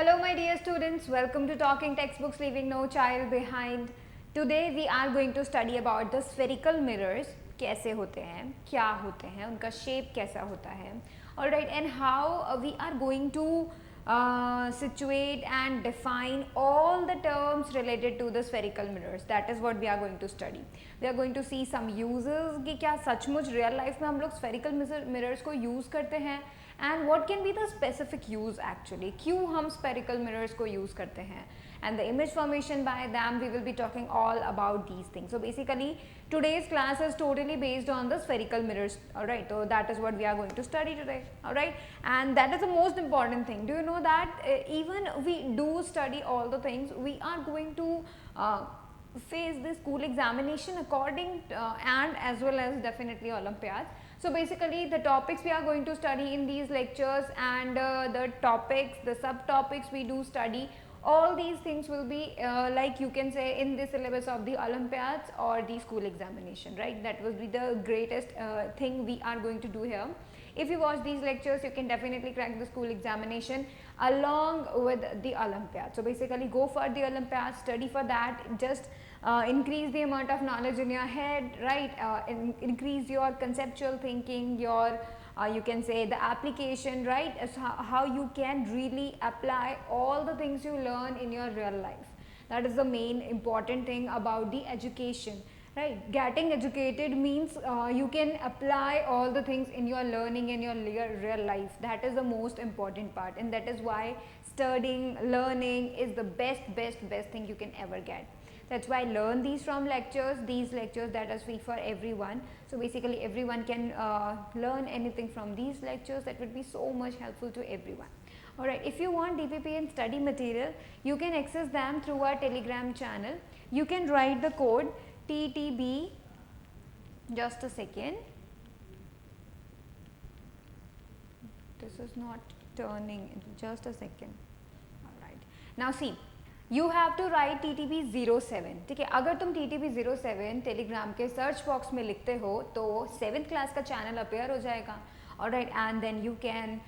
Hello my dear students, welcome to Talking Textbooks Leaving No Child Behind. Today we are going to study about the spherical mirrors. कैसे होते हैं, क्या होते हैं, उनका shape कैसा होता है, alright, and how we are going to situate and define all the terms related to the spherical mirrors. That is what we are going to study. We are going to see some uses कि क्या सचमुच real life में हम लोग spherical mirrors को use करते हैं and what can be the specific use actually, क्यों हम spherical mirrors को use करते हैं, and the image formation by them. We will be talking all about these things. So basically today's class is totally based on the spherical mirrors, alright. So that is what we are going to study today, alright, and that is the most important thing. Do you know that even we do study all the things, we are going to face the school examination according and as well as definitely Olympiads. So basically the topics we are going to study in these lectures and the topics, the subtopics we do study, all these things will be like you can say in the syllabus of the Olympiads or the school examination, right? That will be the greatest thing we are going to do here. If you watch these lectures, you can definitely crack the school examination along with the Olympiad. So basically go for the Olympiad, study for that, just increase the amount of knowledge in your head, right? Increase your conceptual thinking, your you can say the application, right? As how you can really apply all the things you learn in your real life. That is the main important thing about the education, right? Getting educated means you can apply all the things in your learning in your real life. That is the most important part, and that is why studying, learning is the best thing you can ever get. That's why learn these from lectures, these lectures that are free for everyone. So basically everyone can learn anything from these lectures. That would be so much helpful to everyone. Alright, if you want DPP and study material, you can access them through our Telegram channel. You can write the code TTB, just a second, this is not turning, just a second. Alright, now see, you have to write TTB07. ठीक है, अगर तुम TTB07 Telegram के search box में लिखते हो तो 7th class का चैनल अपेयर हो जाएगा, alright, and then you can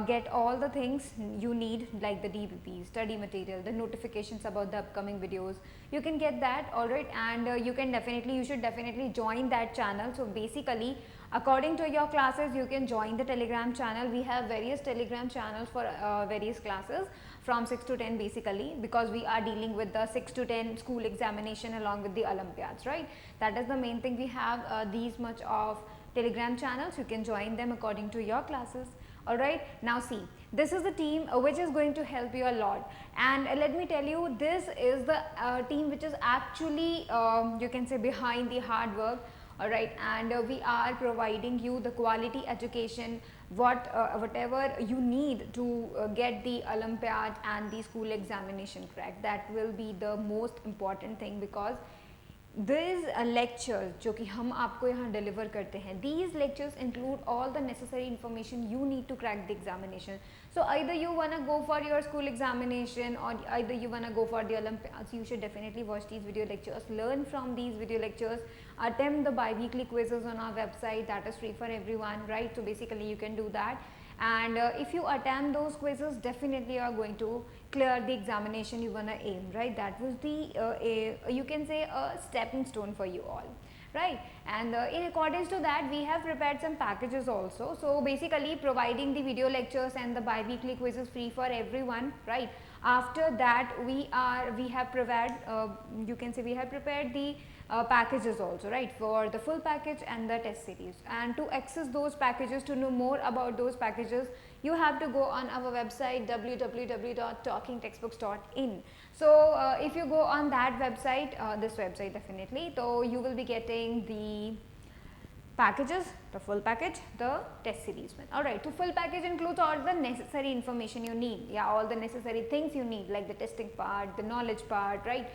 get all the things you need like the DPP, study material, the notifications about the upcoming videos. You can get that, alright, and you should definitely join that channel. So basically according to your classes you can join the Telegram channel. We have various Telegram channels for various classes from 6 to 10 basically, because we are dealing with the 6 to 10 school examination along with the Olympiads, right? That is the main thing. We have these much of Telegram channels. You can join them according to your classes. Alright, now see, this is the team which is going to help you a lot, and let me tell you, this is the team which is actually you can say behind the hard work, alright, and we are providing you the quality education, whatever you need to get the Olympiad and the school examination cracked. That will be the most important thing, because these lectures जो कि हम आपको यहाँ deliver करते हैं, these lectures include all the necessary information you need to crack the examination. So either you wanna go for your school examination or either you wanna go for the Olympiads, you should definitely watch these video lectures, learn from these video lectures, attempt the bi-weekly quizzes on our website. That is free for everyone, right? So basically you can do that, and if you attempt those quizzes, definitely you are going to clear the examination you wanna aim, right? That was the you can say a stepping stone for you all, right? And in accordance to that, we have prepared some packages also. So basically providing the video lectures and the bi-weekly quizzes free for everyone, right? After that we have prepared you can say we have prepared the packages also, right, for the full package and the test series. And to access those packages, to know more about those packages, you have to go on our website www.talkingtextbooks.in. So if you go on that website, this website definitely, so you will be getting the packages, the full package, the test series. Alright, so full package includes all the necessary information you need, yeah, all the necessary things you need like the testing part, the knowledge part, right?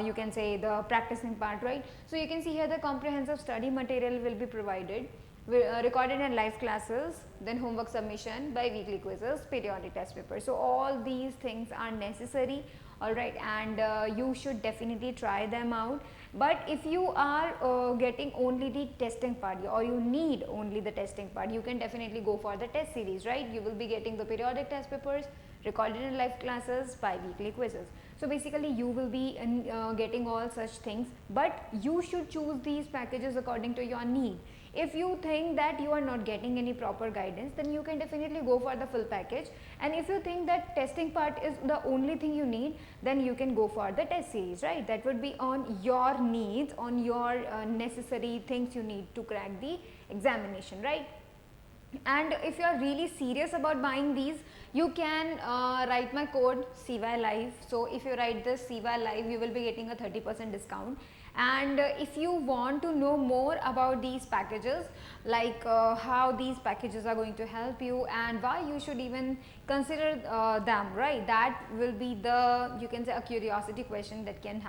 You can say the practicing part, right? So you can see here the comprehensive study material will be provided, recorded and live classes, then homework submission, bi-weekly quizzes, periodic test papers. So all these things are necessary, all right, and you should definitely try them out. But if you are getting only the testing part, or you need only the testing part, you can definitely go for the test series, right? You will be getting the periodic test papers, recorded in live classes, bi-weekly quizzes. So basically you will be getting all such things, but you should choose these packages according to your need. If you think that you are not getting any proper guidance, then you can definitely go for the full package, and if you think that testing part is the only thing you need, then you can go for the test series, right? That would be on your needs, on your necessary things you need to crack the examination, right? And if you are really serious about buying these, you can write my code CY Live. So if you write this CY Live, you will be getting a 30% discount. And if you want to know more about these packages, like how these packages are going to help you and why you should even consider them, right? That will be the, you can say, a curiosity question that can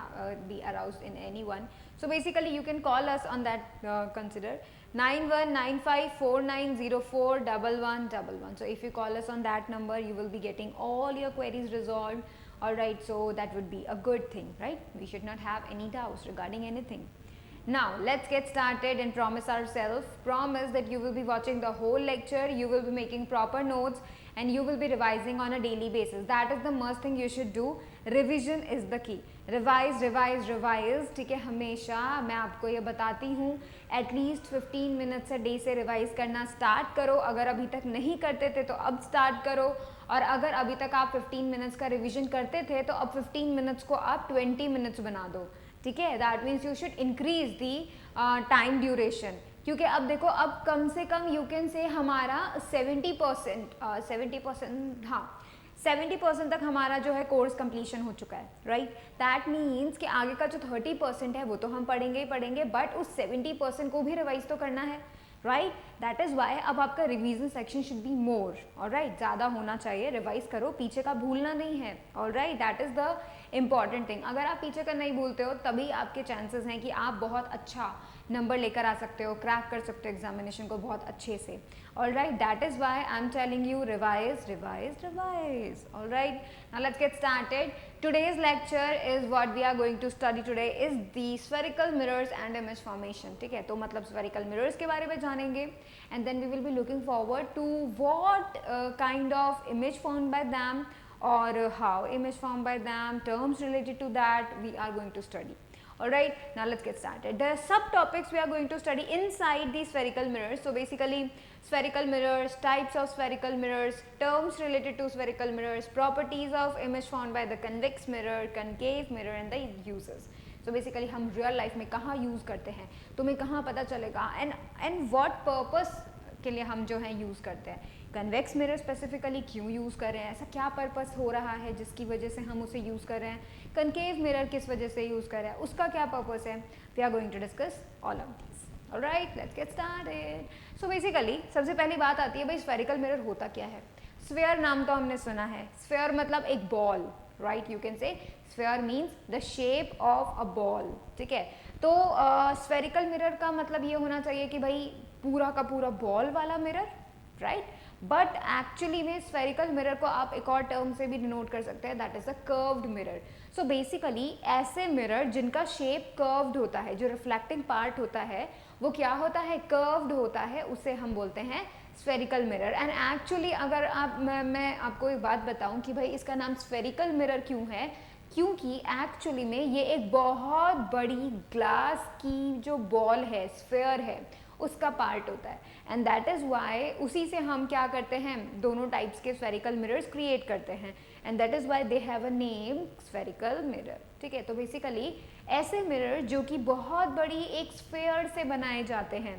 be aroused in anyone. So basically you can call us on that, consider 919549041111. So if you call us on that number, you will be getting all your queries resolved. Alright, so that would be a good thing, right? We should not have any doubts regarding anything. Now let's get started and promise ourselves, promise that you will be watching the whole lecture, you will be making proper notes, and you will be revising on a daily basis. That is the most thing you should do. Revision is the key. Revise, revise, revise. ठीक है, हमेशा मैं आपको ये बताती हूँ, at least 15 minutes a day से revise करना स्टार्ट करो. अगर अभी तक नहीं करते थे तो अब स्टार्ट करो, और अगर अभी तक आप 15 मिनट्स का रिवीजन करते थे तो अब 15 मिनट्स को आप 20 मिनट्स बना दो. ठीक है, that means you should increase the time duration. क्योंकि अब देखो, अब कम से कम यू कैन से हमारा 70% हाँ 70% तक हमारा जो है कोर्स कंप्लीशन हो चुका है, राइट? दैट मीन्स कि आगे का जो 30% है वो तो हम पढ़ेंगे ही पढ़ेंगे, बट उस 70% को भी रिवाइज तो करना है, राइट? दैट इज़ वाई अब आपका revision section should be more, alright? ज़्यादा होना चाहिए. रिवाइज करो, पीछे का भूलना नहीं है, alright? That is the important thing. अगर आप पीछे का नहीं भूलते हो, तभी आपके चांसेस हैं कि आप बहुत अच्छा नंबर लेकर आ सकते हो, क्रैक कर सकते हो एग्जामिनेशन को बहुत अच्छे से. Alright, that is why I am telling you revise, revise, revise. Alright, now let's get started. Today's lecture is what we are going to study today is the spherical mirrors and image formation. ठीक है, तो मतलब spherical mirrors के बारे में जानेंगे, and then we will be looking forward to what kind of image formed by them, or how image formed by them, terms related to that we are going to study. Alright, now let's get started. The subtopics we are going to study inside the spherical mirrors. So basically, spherical mirrors, types of spherical mirrors, terms related to spherical mirrors, properties of image formed by the convex mirror, concave mirror, and the uses. So basically हम real life में कहाँ use करते हैं, तुम्हें कहाँ पता चलेगा, and what purpose के लिए हम जो है यूज़ करते हैं. कन्वेक्स मिरर स्पेसिफिकली क्यों यूज़ कर रहे हैं, ऐसा क्या पर्पस हो रहा है जिसकी वजह से हम उसे यूज़ कर रहे हैं. कनकेव मिरर किस वजह से यूज़ कर रहे हैं, उसका क्या पर्पस है. We are going to discuss all of this. Alright, let's get started. So basically सबसे पहली बात आती है, भाई स्फेरिकल मिरर होता क्या है. स्फेयर नाम तो हमने सुना है. स्फेयर मतलब एक बॉल, राइट? यू कैन से sphere means the shape of a ball. ठीक है, तो स्फेरिकल मिरर का मतलब ये होना चाहिए कि भाई पूरा का पूरा बॉल वाला मिरर, राइट? बट एक्चुअली में स्फेरिकल मिरर को आप एक और टर्म से भी डिनोट कर सकते हैं, that is a curved mirror. So basically ऐसे मिरर जिनका शेप कर्व्ड होता है, जो रिफ्लेक्टिंग पार्ट होता है वो क्या होता है, कर्व्ड होता है, उसे हम बोलते हैं स्फेरिकल मिरर. एंड एक्चुअली अगर आप मैं आपको एक बात बताऊं कि भाई इसका नाम स्फेरिकल मिरर क्यों है, क्योंकि एक्चुअली में ये एक बहुत बड़ी ग्लास की जो बॉल है, स्फेयर है, उसका पार्ट होता है. एंड दैट इज़ वाई उसी से हम क्या करते हैं, दोनों टाइप्स के स्फेरिकल मिरर्स क्रिएट करते हैं, and that is why they have a name spherical mirror. ठीक है, तो बेसिकली ऐसे मिरर जो कि बहुत बड़ी एक स्फेयर से बनाए जाते हैं,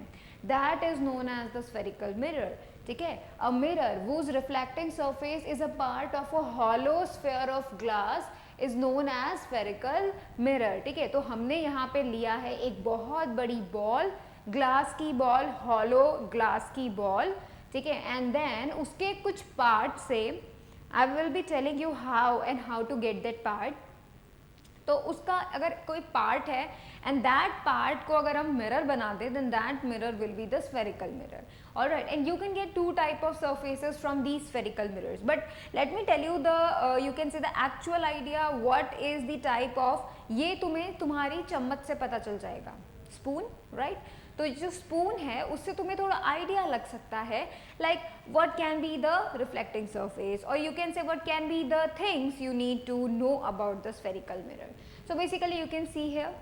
that is known as the spherical mirror. ठीक है, a mirror whose reflecting surface is a part of a hollow sphere of glass is known as spherical mirror. ठीक है, तो हमने यहाँ पे लिया है एक बहुत बड़ी बॉल, ग्लास की बॉल, हॉलो ग्लास की बॉल. ठीक है, एंड देन उसके कुछ पार्ट से I will be telling you how and how to get that part. तो उसका अगर कोई पार्ट है एंड दैट पार्ट को अगर हम मिरर बना दे then that mirror will be the spherical mirror. Alright, and you can get two type of surfaces from these spherical mirrors. But let me tell you the you can say the actual idea what is the type of. ये तुम्हें तुम्हारी चम्मच से पता चल जाएगा. Spoon, right? तो जो स्पून है उससे तुम्हें थोड़ा आइडिया लग सकता है like what can be the reflecting surface और you can say what can be the things you need to know about the spherical mirror. So basically you can see here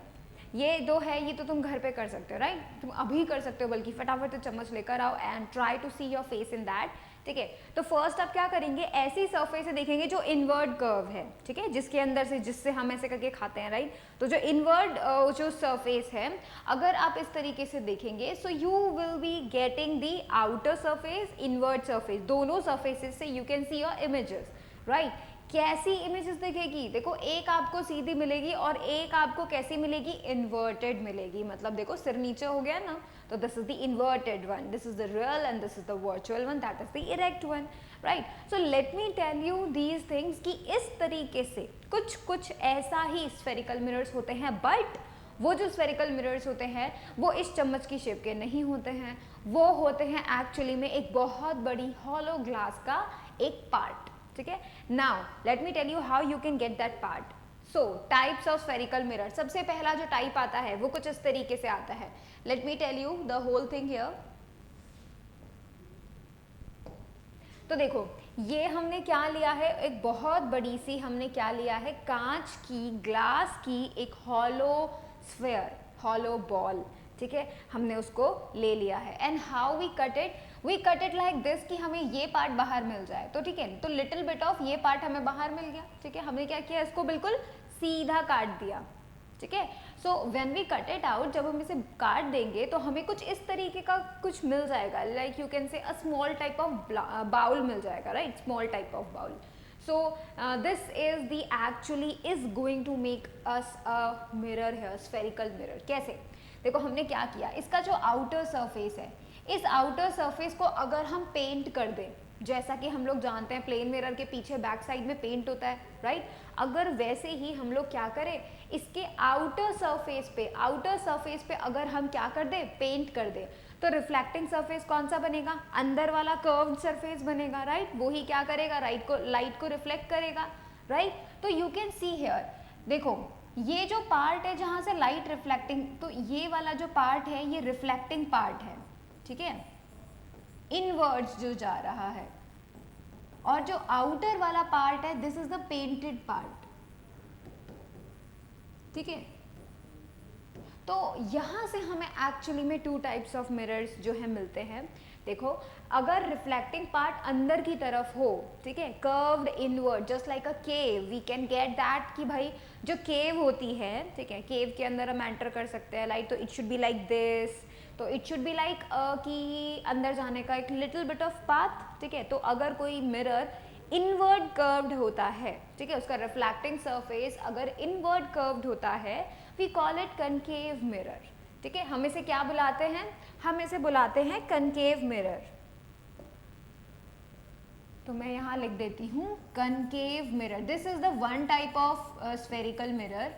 ये दो है, ये तो तुम घर पे कर सकते हो, राइट? तुम अभी कर सकते हो, बल्कि फटाफट चम्मच लेकर आओ and try to see your face in that. ठीक है, तो फर्स्ट आप क्या करेंगे, ऐसी सरफेस से देखेंगे जो इनवर्ड कर्व है. ठीक है, जिसके अंदर से जिससे हम ऐसे करके खाते हैं, राइट? तो जो इनवर्ड जो सरफेस है अगर आप इस तरीके से देखेंगे so you will be getting the outer surface, inward surface, दोनों सरफेसेस से you can see your images, right? कैसी इमेजेस दिखेगी, देखो एक आपको सीधी मिलेगी और एक आपको कैसी मिलेगी, इन्वर्टेड मिलेगी. मतलब देखो सिर नीचे हो गया ना, तो this is the inverted one, this is the real and this is the virtual one, that is the erect one, right? So let me tell you these things कि इस तरीके से कुछ कुछ ऐसा ही स्फेरिकल मिरर्स होते हैं. बट वो जो स्फेरिकल मिरर्स होते हैं वो इस चम्मच की शेप के नहीं होते हैं, वो होते हैं एक्चुअली में एक बहुत बड़ी हॉलो ग्लास का एक पार्ट. ठीक है, now let me tell you how you can get that part. So types of spherical mirror, सबसे पहला जो टाइप आता है वो कुछ इस तरीके से आता है. Let me tell you the whole thing here. तो देखो ये हमने क्या लिया है, एक बहुत बड़ी सी हमने क्या लिया है, कांच की, ग्लास की एक हॉलो स्फेयर, हॉलो बॉल. ठीक है, हमने उसको ले लिया है and how we cut it, we cut it like this कि हमें ये पार्ट बाहर मिल जाए. तो ठीक है, तो लिटिल बिट ऑफ ये पार्ट हमें बाहर मिल गया. ठीक है, हमने क्या किया, इसको बिल्कुल सीधा काट दिया. ठीक है, so when we cut it out, जब हम इसे काट देंगे तो हमें कुछ इस तरीके का कुछ मिल जाएगा, like you can say a small type of bowl मिल जाएगा, right? Small type of bowl. So this is the actually is going to make us a mirror here, spherical mirror. कैसे? देखो हमने क्या किया, इसका जो आउटर सरफेस है, इस आउटर सरफेस को अगर हम पेंट कर दें, जैसा कि हम लोग जानते हैं प्लेन मिरर के पीछे बैक साइड में पेंट होता है, राइट? अगर वैसे ही हम लोग क्या करें, इसके आउटर सरफेस पे अगर हम क्या कर दें, पेंट कर दें, तो रिफ्लेक्टिंग सरफेस कौन सा बनेगा, अंदर वाला कर्व्ड सरफेस बनेगा, राइट? वो ही क्या करेगा, लाइट को रिफ्लेक्ट करेगा, राइट? तो यू कैन सी हियर, देखो ये जो पार्ट है जहां से लाइट रिफ्लेक्टिंग, तो ये वाला जो पार्ट है ये रिफ्लेक्टिंग पार्ट है. ठीक है, इनवर्ड्स जो जा रहा है, और जो आउटर वाला पार्ट है this is the painted part. ठीक है, तो यहाँ से हमें एक्चुअली में टू टाइप्स ऑफ मिरर्स जो है मिलते हैं. देखो अगर रिफ्लेक्टिंग पार्ट अंदर की तरफ हो, ठीक है, curved inward just like a cave, we can get that कि भाई जो केव होती है, ठीक है, केव के अंदर हम एंटर कर सकते हैं, लाइक तो it should be like this, तो इट शुड बी लाइक कि अंदर जाने का एक लिटिल बिट ऑफ पाथ. ठीक है, तो अगर कोई मिरर इनवर्ड कर्व्ड होता है, ठीक है, उसका रिफ्लेक्टिंग सरफेस अगर इनवर्ड कर्व्ड होता है, we call it concave mirror. ठीक है, हम इसे क्या बुलाते हैं, हम इसे बुलाते हैं कनकेव मिरर. तो मैं यहाँ लिख देती हूँ concave mirror. This is the one type of spherical mirror.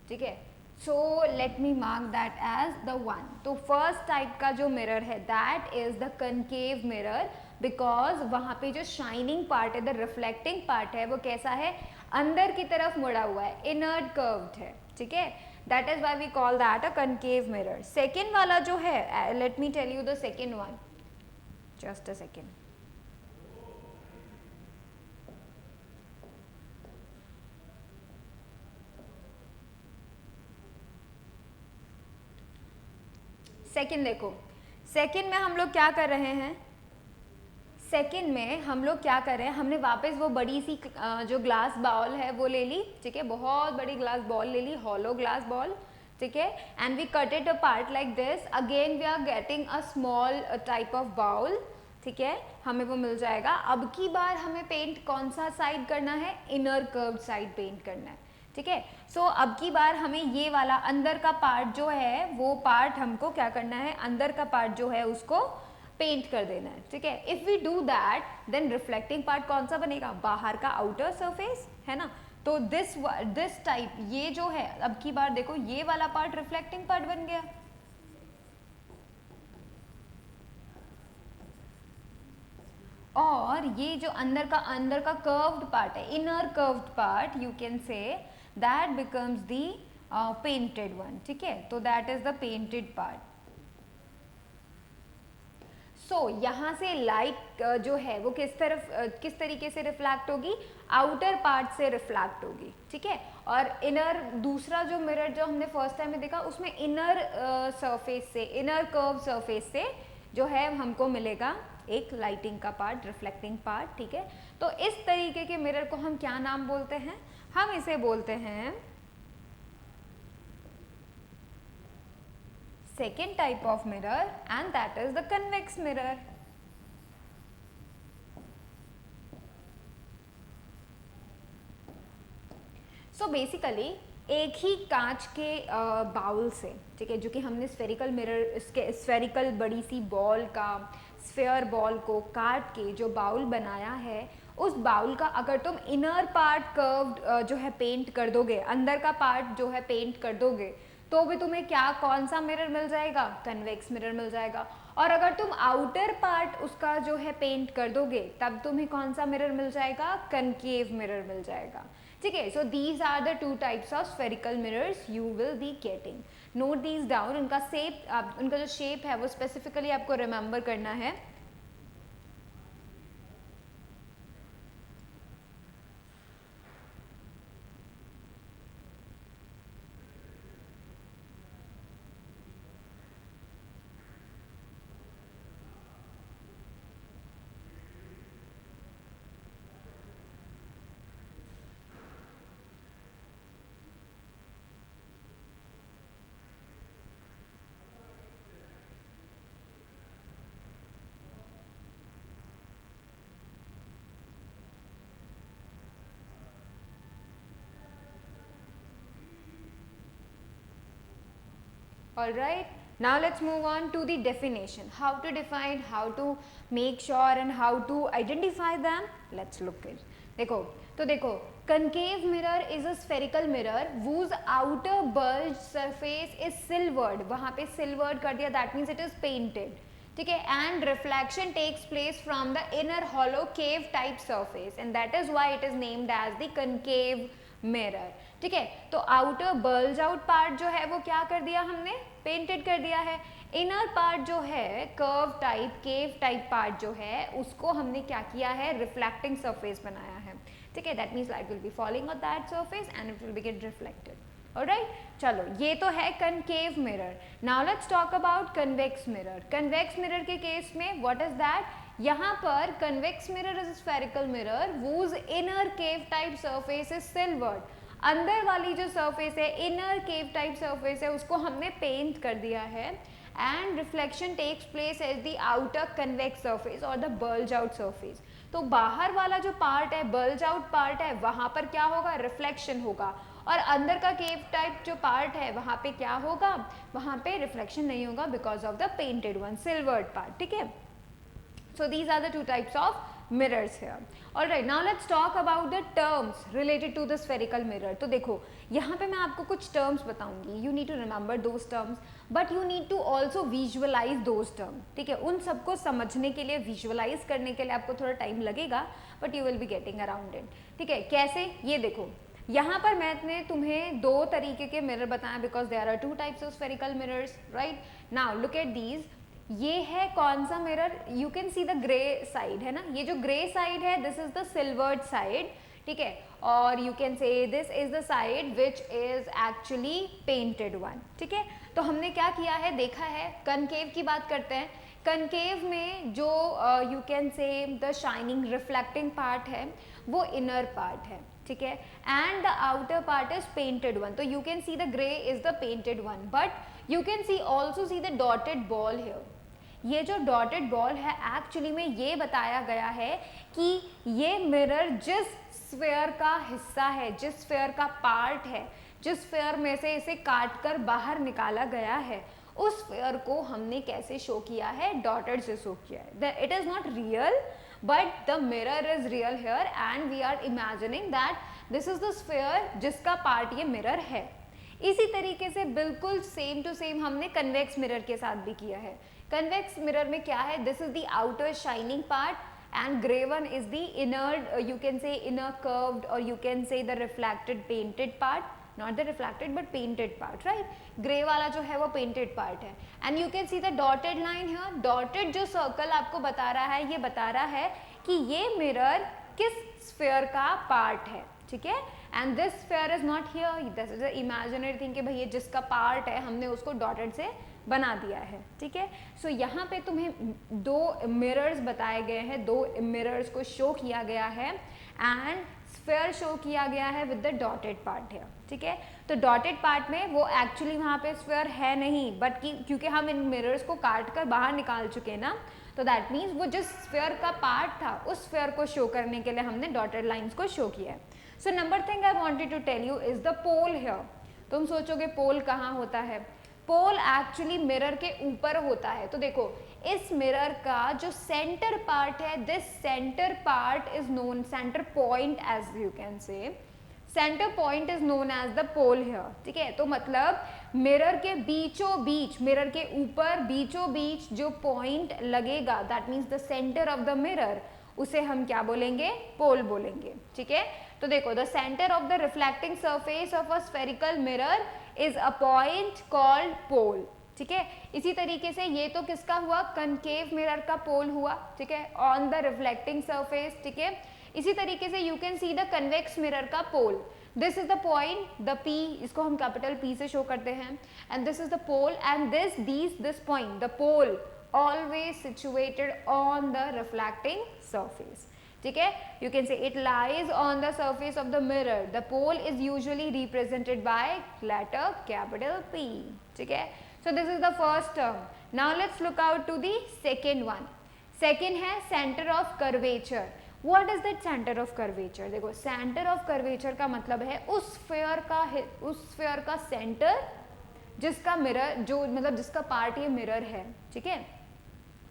ठीक है, so let me mark that as the one. तो फर्स्ट टाइप का जो मिरर है that is the concave mirror, because वहां पे जो शाइनिंग पार्ट है, द रिफ्लेक्टिंग पार्ट है, वो कैसा है, अंदर की तरफ मुड़ा हुआ है, इनर्ड कर्व्ड है. ठीक है, that is why we call that a concave mirror. Second वाला जो है, let me tell you the second one, just a second. Second देखो, सेकेंड में हम लोग क्या कर रहे हैं, सेकेंड में हम लोग क्या कर रहे हैं, हमने वापस वो बड़ी सी जो ग्लास बाउल है वो ले ली. ठीक है, बहुत बड़ी ग्लास बॉल ले ली, हॉलो ग्लास बॉल. ठीक है, and we cut it a part like this. Again we are getting a small type of bowl. ठीक है, हमें वो मिल जाएगा. अब की बार हमें पेंट कौन सा साइड करना है, इनर कर्व्ड साइड पेंट करना है. ठीक है, सो अब की बार हमें ये वाला अंदर का पार्ट जो है वो पार्ट हमको क्या करना है, अंदर का पार्ट जो है उसको पेंट कर देना है. ठीक है, if we do that then reflecting part कौन सा बनेगा, बाहर का आउटर सरफेस है ना. तो दिस टाइप, ये जो है, अब की बार देखो ये वाला पार्ट रिफ्लेक्टिंग पार्ट बन गया, और ये जो अंदर का कर्व्ड पार्ट है, inner curved part, you can say that becomes the painted one, ठीक है, तो that is the painted part. So यहाँ से लाइट जो है वो किस तरीके से रिफ्लेक्ट होगी, आउटर पार्ट से रिफ्लेक्ट होगी, ठीक है, और इनर, दूसरा जो मिरर जो हमने फर्स्ट टाइम में देखा उसमें इनर सरफेस से, इनर कर्व सरफेस से जो है हमको मिलेगा एक लाइटिंग का पार्ट, रिफ्लेक्टिंग पार्ट, ठीक है। तो इस तरीके के मिरर को हम क्या नाम बोलते हैं, हम इसे बोलते हैं second type of mirror, and that is the convex mirror. So basically एक ही कांच के बाउल से, ठीक है, जो कि हमने स्फेरिकल मिरर, इसके स्फेरिकल बड़ी सी बॉल का, स्फेयर बॉल को काट के जो बाउल बनाया है, उस बाउल का अगर तुम इनर पार्ट कर्व्ड जो है पेंट कर दोगे, अंदर का पार्ट जो है पेंट कर दोगे, तो भी तुम्हें क्या, कौन सा मिरर मिल जाएगा, कन्वेक्स मिरर मिल जाएगा। और अगर तुम आउटर पार्ट उसका जो है पेंट कर दोगे, तब तुम्हें कौन सा मिरर मिल जाएगा, कनकेव मिरर मिल जाएगा, ठीक है। So these are the two types of spherical mirrors you will be getting, note these down. उनका उनका जो शेप है वो स्पेसिफिकली आपको रिमेंबर करना है। Alright, now let's move on to the definition. How to define, how to make sure and how to identify them. Let's look at. देखो, concave mirror is a spherical mirror whose outer bulge surface is silvered. वहाँ पे silvered कर दिया, that means it is painted. ठीक है, and reflection takes place from the inner hollow cave type surface, and that is why it is named as the concave mirror. ठीक है, तो outer bulge out part जो है वो क्या कर दिया हमने, पेंटेड कर दिया है। इनर पार्ट जो है, कर्व टाइप, केव टाइप पार्ट जो है, उसको हमने क्या किया है, रिफ्लेक्टिंग सरफेस बनाया है, ठीक है। That means light will be falling on that surface and it will be gate reflected. Alright, चलो ये तो है concave mirror. Now let's talk about convex mirror. Convex mirror के केस में व्हाट इज दैट, यहाँ पर convex mirror is spherical mirror whose inner cave type surface is silvered. अंदर वाली जो सरफेस है, इनर केव टाइप सरफेस है, उसको हमने पेंट कर दिया है, and reflection takes place as the outer convex surface और द बल्ज आउट सरफेस। तो बाहर वाला जो पार्ट है, बल्ज आउट पार्ट है, वहां पर क्या होगा, रिफ्लेक्शन होगा, और अंदर का केव टाइप जो पार्ट है वहां पे क्या होगा, वहां पे रिफ्लेक्शन नहीं होगा because of the painted one, silvered part, ठीक है। So these are the two types of mirrors here. Alright, now let's talk about the terms related to the spherical mirror. तो देखो यहाँ पे मैं आपको कुछ terms बताऊंगी. You need to remember those terms, but you need to also visualize those terms. ठीक है, उन सबको समझने के लिए, visualize करने के लिए आपको थोड़ा टाइम लगेगा, but you will be getting around it. ठीक है, कैसे, ये देखो यहाँ पर मैंने तुम्हें दो तरीके के मिरर बताया, because there are two types of spherical mirrors, right? Now look at these. ये है कौन सा mirror, you can see the grey side, है ना, ये जो ग्रे साइड है this is the silvered side, ठीक है, और यू कैन से this is the side which is actually painted one, ठीक है। तो हमने क्या किया है, देखा है, कनकेव की बात करते हैं। कनकेव में जो you can say the shining reflecting part है वो इनर पार्ट है, ठीक है, and the outer part is painted one. तो you can see the grey is the painted one, but you can see also see the dotted ball here. ये जो dotted ball है actually में ये बताया गया है कि ये मिरर जिस स्फेयर का हिस्सा है, जिस स्फेयर का पार्ट है, जिस स्फेयर में से इसे काट कर बाहर निकाला गया है, उस स्फेयर को हमने कैसे शो किया है, डॉटेड से शो किया है। It is not real but the mirror is real here and we are imagining that this is the sphere जिसका पार्ट ये मिरर है। इसी तरीके से बिल्कुल सेम टू सेम हमने कन्वेक्स मिरर के साथ भी किया है। कन्वेक्स मिरर में क्या है, this is the outer shining part and gray one is the inner, you can say inner curved, or you can say the reflected painted part, not the reflected but painted part, right? Gray वाला जो है वो painted part है and you can see the dotted line here, dotted जो circle आपको बता रहा है, ये बता रहा है कि ये mirror किस sphere का part है, ठीक है? and this sphere is not here, this is an imaginary thing कि भाई ये जिसका part है हमने उसको dotted से बना दिया है, ठीक है? सो यहाँ पे तुम्हें दो मिरर्स बताए गए हैं, दो मिरर्स को शो किया गया है एंड स्फीयर शो किया गया है विद द डॉटेड पार्ट है, ठीक है? तो डॉटेड पार्ट में वो एक्चुअली वहाँ पे स्फीयर है नहीं, बट क्योंकि हम इन मिरर्स को काट कर बाहर निकाल चुके हैं ना, तो दैट मीन्स वो जिस स्फीयर का पार्ट था उस स्फीयर को शो करने के लिए हमने डॉटेड लाइन्स को शो किया है। So number thing I wanted to tell you is the pole here. तुम सोचोगे पोल कहाँ होता है, पोल एक्चुअली मिरर के ऊपर होता है। तो देखो इस मिरर का जो सेंटर पार्ट है, this centre part is known, centre point as you can say, centre point is known as the pole here, ठीक है? तो मतलब मिरर के बीचों बीच, मिरर के ऊपर बीचों बीच जो पॉइंट लगेगा, that means the centre of the mirror, उसे हम क्या बोलेंगे, पोल बोलेंगे, ठीक है? तो देखो the centre of the reflecting surface of a spherical mirror is a point called pole, ठीक है? इसी तरीके से ये तो किसका हुआ, कनकेव मिरर का पोल हुआ, ठीक है, ऑन द रिफ्लेक्टिंग सरफेस, ठीक है? इसी तरीके से you can see the convex mirror का pole, this is the point, the P, इसको हम कैपिटल P से शो करते हैं, and this is the pole and this point, the pole always situated on the reflecting surface, ठीक है? You can say it lies on the surface of the mirror. The pole is usually represented by letter capital P, ठीक है? So this is the first term. Now let's look out to the second one. Second है center of curvature. What is that center of curvature? देखो center of curvature का मतलब है उस sphere का center जिसका मिरर, जो मतलब जिसका पार्ट ये मिरर है, ठीक है?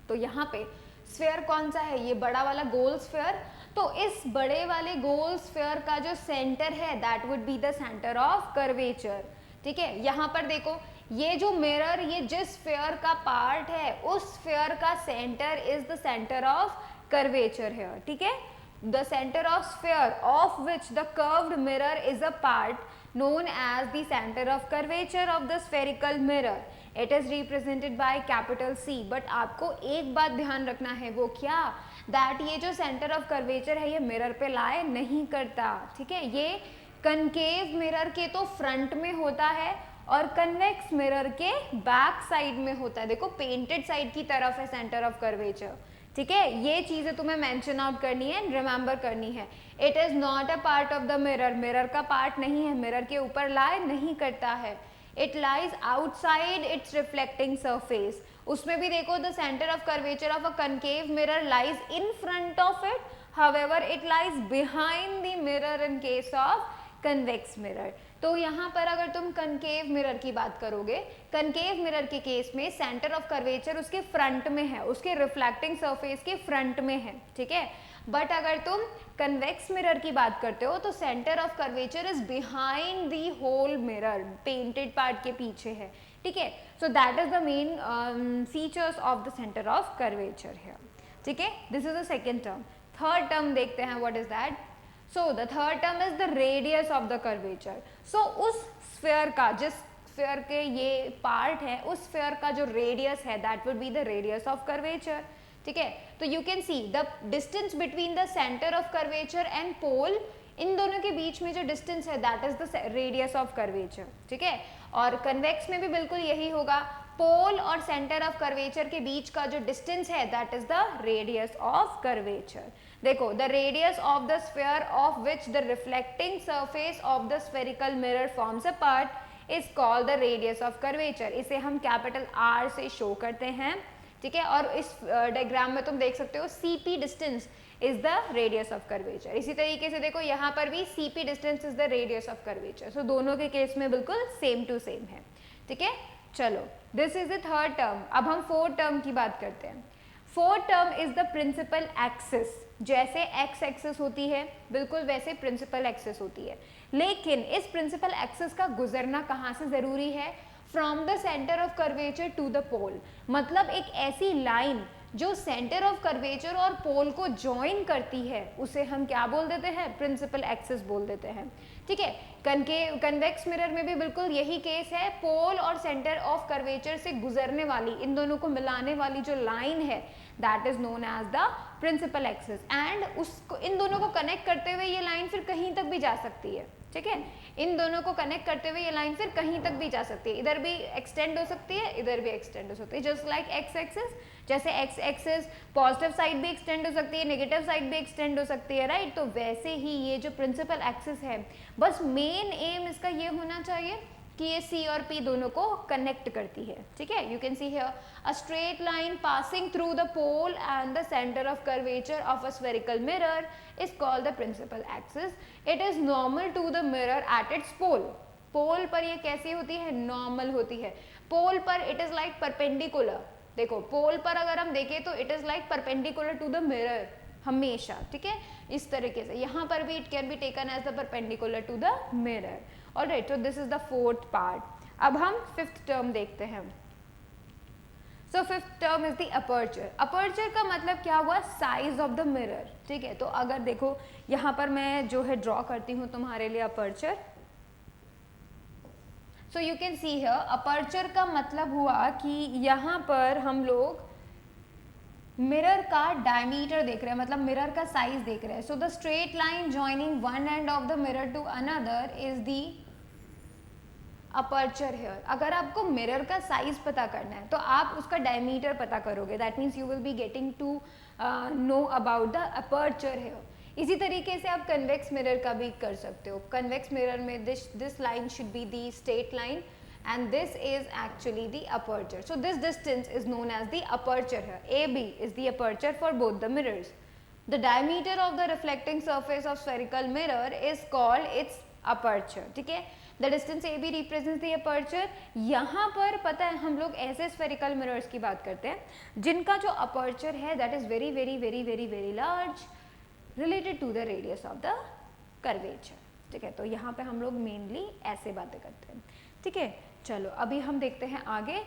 तो यहाँ पे स्फीयर कौन सा है, ये बड़ा वाला गोल स्फीयर, तो इस बड़े वाले गोल स्फीयर का जो सेंटर है that would be the centre of curvature, ठीक है? यहाँ पर देखो ये जो मिरर, ये जिस स्फीयर का पार्ट है उस स्फीयर का centre is the centre of curvature है, ठीक है? The centre of sphere of which the curved mirror is a part known as the center of curvature of the spherical mirror. It is represented by capital C. But आपको एक बात ध्यान रखना है, वो क्या, that ये जो center of curvature है ये मिरर पे lie नहीं करता, ठीक है? ये कनकेव मिरर के तो फ्रंट में होता है और कन्वेक्स मिरर के बैक साइड में होता है। देखो पेंटेड साइड की तरफ है सेंटर ऑफ कर्वेचर, ठीक है? ये चीजें तुम्हें मेंशन आउट करनी है, रिमेंबर करनी है। It is not a part of the mirror, mirror का पार्ट नहीं है, मिरर के ऊपर लाई नहीं करता है। It lies outside it's reflecting surface. उसमें भी देखो the centre of curvature of a concave mirror lies in front of it, however it lies behind the mirror in case of convex mirror. तो यहाँ पर अगर तुम कनकेव मिरर की बात करोगे, कनकेव मिरर के केस में सेंटर ऑफ कर्वेचर उसके फ्रंट में है, उसके रिफ्लेक्टिंग सरफेस के फ्रंट में है, ठीक है? बट अगर तुम कन्वेक्स मिरर की बात करते हो तो centre of curvature is behind the whole mirror, painted part के पीछे है, ठीक है? So that is the main features of the centre of curvature है, ठीक है? This is the second term. Third term देखते हैं, what is that? So the third term is the radius of the curvature. So उस sphere का, जिस sphere के ये part है, उस sphere का जो radius है that would be the radius of curvature, ठीक है? तो you can see the distance between the center of curvature and pole, इन दोनों के बीच में जो distance है that is the radius of curvature, ठीक है? और convex में भी बिल्कुल यही होगा, पोल और सेंटर ऑफ कर्वेचर के बीच का जो डिस्टेंस है that is the radius of curvature. देखो the radius of the sphere of which the reflecting surface of the spherical mirror forms a part is called the radius of curvature. इसे हम capital R से show करते हैं, ठीक है? और इस डायग्राम में तुम देख सकते हो CP distance is the radius of curvature. इसी तरीके से देखो यहाँ पर भी CP distance is the radius of curvature. So दोनों के केस में बिल्कुल सेम टू सेम है, ठीक है? चलो this is the third term. अब हम फोर्थ टर्म की बात करते हैं। Fourth term is the principal axis. जैसे एक्स एक्सिस होती है बिल्कुल वैसे प्रिंसिपल एक्सिस होती है, लेकिन इस प्रिंसिपल एक्सिस का गुजरना कहाँ से जरूरी है? From the centre of curvature to the pole. मतलब एक ऐसी लाइन जो सेंटर ऑफ कर्वेचर और पोल को ज्वाइन करती है उसे हम क्या बोल देते हैं? प्रिंसिपल एक्सिस बोल देते हैं। ठीक है, कन्वेक्स मिरर में भी बिल्कुल यही केस है। पोल और सेंटर ऑफ कर्वेचर से गुजरने वाली, इन दोनों को मिलाने वाली जो लाइन है that is known as the principal axis. And उसको, इन दोनों को कनेक्ट करते हुए ये लाइन फिर कहीं तक भी जा सकती है। ठीक है, इन दोनों को कनेक्ट करते हुए ये लाइन फिर कहीं तक भी जा सकती है, इधर भी एक्सटेंड हो सकती है, इधर भी एक्सटेंड हो सकती है, जस्ट लाइक एक्स एक्सिस। जैसे एक्स एक्सिस पॉजिटिव साइड भी एक्सटेंड हो सकती है, नेगेटिव साइड भी एक्सटेंड हो सकती है, राइट। तो वैसे ही ये जो प्रिंसिपल एक्सिस है, बस मेन एम इसका ये होना चाहिए कि ये सी और पी दोनों को कनेक्ट करती है। ठीक है, you can see here a straight line passing through the pole and the centre of curvature of a spherical mirror is called the principal axis. It is normal to the mirror at its pole. Pole पर ये कैसी होती है? Normal होती है। पोल पर it is like perpendicular. देखो पोल पर अगर हम देखें तो it is like perpendicular to the mirror हमेशा। ठीक है, इस तरीके से यहाँ पर भी it can be taken as the perpendicular to the mirror. Alright, so this is the fourth part. अब हम फिफ्थ टर्म देखते हैं। So fifth term is the aperture. Aperture का मतलब क्या हुआ? Size of the mirror. ठीक है, तो अगर देखो यहाँ पर मैं जो है ड्रॉ करती हूँ तुम्हारे लिए aperture. So you can see here aperture का मतलब हुआ कि यहाँ पर हम लोग मिरर का डायमीटर देख रहे हैं, मतलब मिरर का साइज देख रहे हैं। So the straight line joining one end of the mirror to another is the aperture here. अगर आपको मिरर का साइज पता करना है तो आप उसका डायमीटर पता करोगे, that means you will be getting to know about the aperture here. इसी तरीके से आप कन्वेक्स मिरर का भी कर सकते हो। कन्वेक्स मिरर में this line should be the straight line and this is actually the aperture. So this distance is known as the aperture here. AB is the aperture for both the mirrors. The diameter of the reflecting surface of spherical mirror is called its aperture. ठीक है, the distance AB represents the aperture. यहाँ पर पता है हम लोग ऐसे spherical mirrors की बात करते हैं जिनका जो aperture है that is very very very very very large related to the radius of the curvature. ठीक है, तो यहाँ पे हम लोग मेनली ऐसे बातें करते हैं। ठीक है, चलो अभी हम देखते हैं आगे,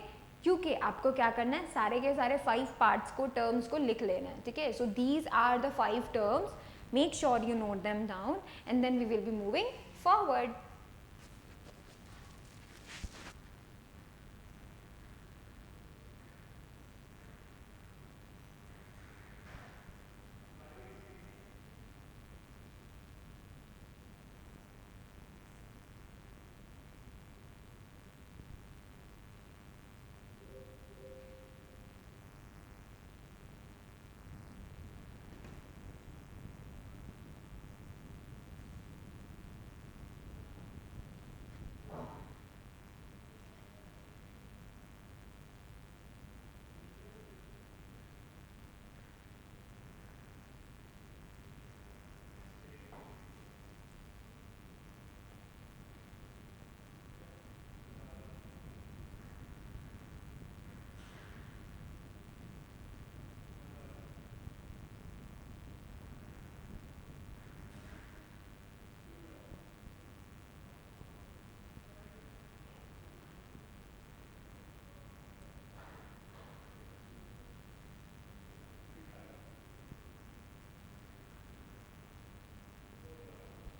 क्योंकि आपको क्या करना है, सारे के सारे 5 पार्ट्स को, टर्म्स को लिख लेना है। ठीक है, so these are the 5 terms, make sure you note them down and then we will be moving forward.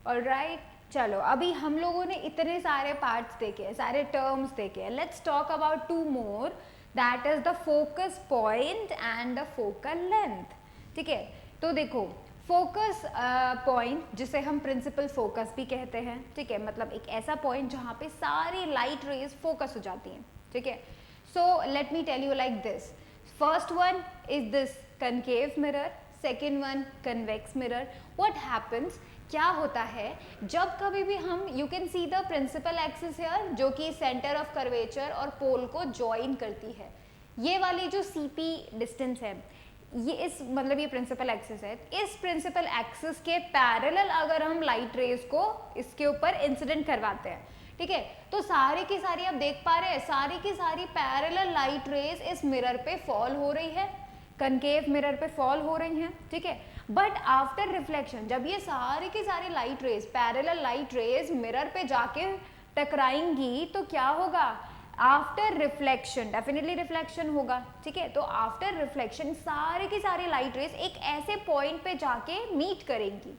Alright, चलो अभी हम लोगों ने इतने सारे पार्ट्स देखे, सारे टर्म्स देखे। Let's talk about 2 more, that is the focus point and the focal length. ठीक है, तो देखो फोकस पॉइंट जिसे हम प्रिंसिपल फोकस भी कहते हैं। ठीक है, मतलब एक ऐसा पॉइंट जहाँ पे सारी लाइट रेज फोकस हो जाती हैं। ठीक है, so let me tell you like this, first one is this concave mirror, second one convex mirror. What happens, क्या होता है जब कभी भी हम, you can see the principal axis here जो कि सेंटर ऑफ कर्वेचर और पोल को ज्वाइन करती है। ये वाली जो सीपी डिस्टेंस है, ये इस मतलब ये प्रिंसिपल एक्सिस है, इस प्रिंसिपल एक्सिस के पैरेलल अगर हम लाइट रेज को इसके ऊपर इंसिडेंट करवाते हैं, ठीक है, तो सारी की सारी आप देख पा रहे हैं, सारी की सारी पैरेलल लाइट रेज इस मिरर पे फॉल हो रही है। कनकेव मिरर पे फॉल हो रही हैं, ठीक है। बट आफ्टर रिफ्लेक्शन जब ये सारी की सारी light rays, parallel light rays mirror पे जाके टकराएंगी तो क्या होगा, आफ्टर रिफ्लेक्शन डेफिनेटली रिफ्लेक्शन होगा, ठीक है। तो आफ्टर रिफ्लेक्शन सारी की सारी लाइट रेज एक ऐसे पॉइंट पे जाके मीट करेंगी,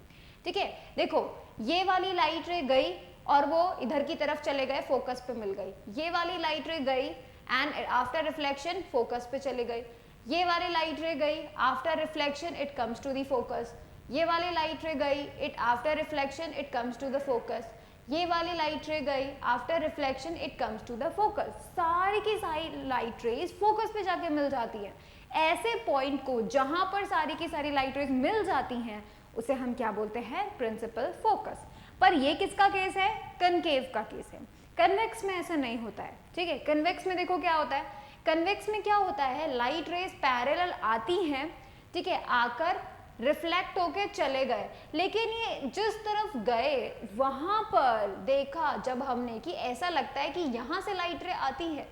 ठीक है। देखो ये वाली लाइट रे गई और वो इधर की तरफ चले गए, फोकस पे मिल गई। ये वाली लाइट रे गई एंड आफ्टर रिफ्लेक्शन फोकस पे चले गई। ये वाली लाइट रे गई, after reflection it comes to the focus. ये वाली लाइट रे गई, it after reflection it comes to the focus. ये वाली लाइट रे गई, after reflection it comes to the focus. सारी की सारी लाइट रेज फोकस पे जाके मिल जाती है। ऐसे पॉइंट को जहां पर सारी की सारी लाइट रेज मिल जाती हैं उसे हम क्या बोलते हैं, प्रिंसिपल फोकस। पर ये किसका केस है, कनकेव का केस है। कन्वेक्स में ऐसा नहीं होता है, ठीक है। कन्वेक्स में देखो क्या होता है, कन्वेक्स में क्या होता है, लाइट रेज पैरेलल आती हैं, ठीक है, आकर रिफ्लेक्ट होके चले गए, लेकिन ये जिस तरफ गए वहां पर देखा जब हमने कि ऐसा लगता है कि यहाँ से लाइट रे आती है,